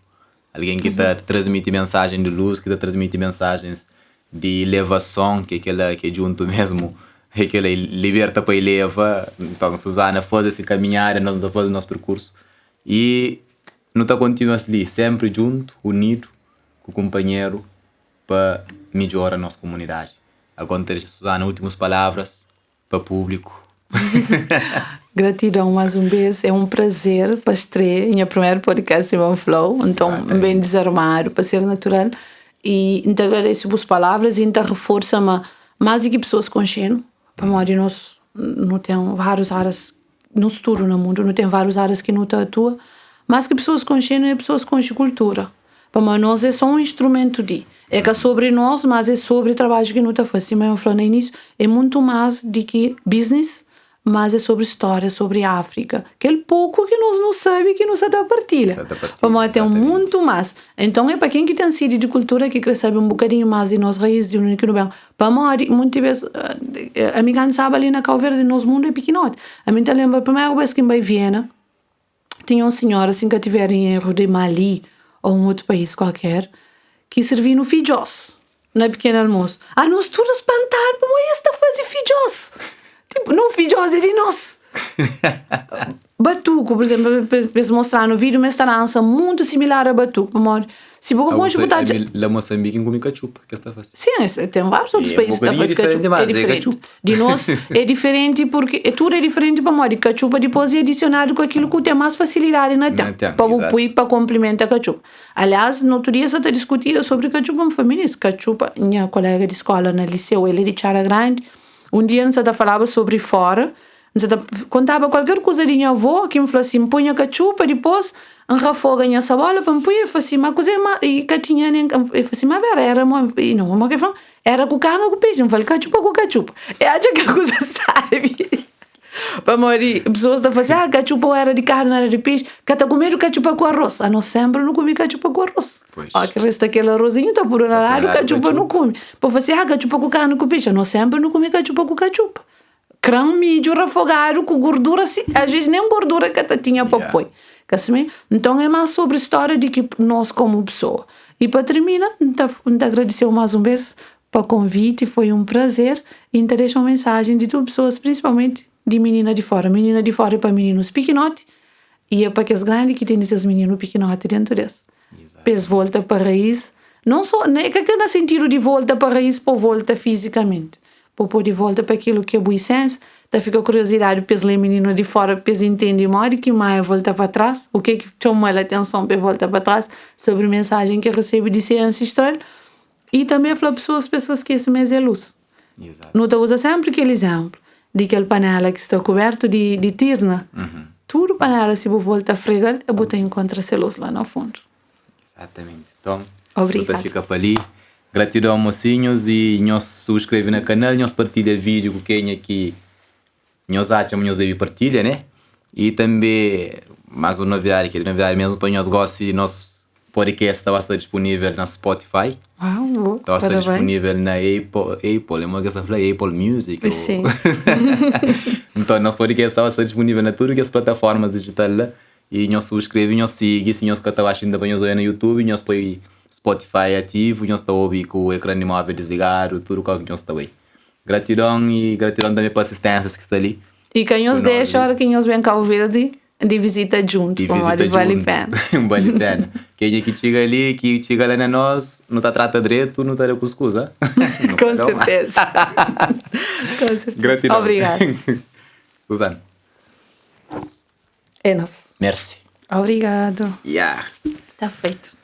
Alguém que está transmite mensagem de luz, que está transmite mensagens de elevação, que é junto mesmo, que ela liberta para eleva. Então, Susana faz esse caminhar, nós estamos fazendo o nosso percurso. E não está continuando ali, sempre junto, unido, com o companheiro, para melhorar a nossa comunidade. Agora, Susana, últimas palavras para o público. Gratidão mais um vez, é um prazer para estrear minha primeira podcast em One Flow, então bem desarmado, para ser natural e te agradeço as palavras e te reforça mais do que pessoas conscientes para nós não tem várias áreas no estudo no mundo, não tem várias áreas que não atua, mas que pessoas conscientes é pessoas com cultura. Para nós é só um instrumento é que é sobre nós, mas é sobre o trabalho que não está fazendo. Mas eu falei no início, é muito mais do que business, mas é sobre história, sobre a África. Aquele pouco que nós não sabemos, que nos dá partilha. Vamos ter muito mais. Então, é para quem que tem sede de cultura, que quer saber um bocadinho mais de nós raízes, de onde que não vem. Para nós, muitas vezes, a minha sabe ali na Cabo Verde, nosso mundo é pequenote. A minha lembra, a primeira vez que eu em Viena, tinha uma senhora, assim que tiver em erro de Mali, ou um outro país qualquer, que servia no fijós, na pequena almoço. Nós todos espantados, como é esta faz de fijós? Tipo, não fijós é de nós. Batuco, por exemplo, para mostrar no vídeo uma restaurante muito similar a batuco. Se você pode botar... La Moçambique come cachupa, que está fazendo. Sim, tem vários outros países que fazem cachupa. É diferente. De nós é diferente porque tudo é diferente para nós. Cachupa depois é adicionado com aquilo que tem mais facilidade na tempo. Para complementar a cachupa. Aliás, no outro dia você está discutindo sobre cachupa feminista. Cachupa, minha colega de escola no liceu, ele é de Chara Grande. Um dia você falava sobre fora. Você contava qualquer coisa de minha avó que me falou assim, põe a cachupa, depois enrafoga a cebola, para me pôr, eu falei assim, mas coisa e que tinha, eu falei assim, mas era era com carne ou com peixe, eu falei, cachupa com cachupa. É a que a coisa sabe. Para morrer, pessoas estão falando, cachupa era de carne, não era de peixe, que está comendo cachupa com arroz. Não sempre não come cachupa com arroz. Que resta aquele arrozinho, está por um lado, cachupa não come. Para você, cachupa com carne ou com peixe, não sempre não come cachupa com cachupa. Crão mídio refogado com gordura, às vezes nem gordura que até tinha para pôr. Então é mais sobre a história de que nós como pessoa. E para terminar, te agradecer mais uma vez para o convite, foi um prazer e te deixo uma mensagem de todas as pessoas, principalmente de menina de fora. Menina de fora é para meninos pequenote e é para aqueles grandes que têm esses meninos pequenote dentro deles. Depois volta para a raiz, Não só, não é que não sentido de volta para raiz, para volta fisicamente. Para pôr de volta para aquilo que é boa essência. Tá fica curiosidade para os meninos de fora, para entender mais que mais volta para trás. O que é que chama a atenção para volta para trás sobre a mensagem que recebe de ser ancestral. E também falar para as pessoas que esse mês é luz. Exato. Não te usa sempre aquele exemplo de aquele panela que está coberto de tirna. Tudo panela, se você volta a fregar, você encontra essa luz lá no fundo. Exatamente. Então, obrigado. Fica para ali. Gratidão, mocinhos, e nós subscreve no canal, nós partilha vídeo com quem aqui nós achamos, nós deve partilha, né? E também, mais uma novidade, que é novidade mesmo para nós gostar, nosso podcast está bastante disponível na Spotify. Uau, Está bastante disponível na Apple, é uma que falar Apple Music. Sim. Então, nosso podcast está bastante disponível na tudo que as plataformas digitais lá. E nós subscreve, nós siga, se nós está achando para nós olhar no YouTube, nós põe Spotify ativo, nós está ouvindo com o ecrã de móvel desligado, tudo o que nós está aí. Gratidão e gratidão também para assistências que está ali. E quem nos deixa, a hora que nós vem Cabo Verde, de visita junto, como vale a pena. Vale a pena. Quem é que chega ali, que chega lá na nós, não está trata direito, não está de cuscuz, hein? Com certeza. Com certeza. Gratidão. Obrigada. Suzana. É nós. Merci. Obrigado. Yeah. Tá feito.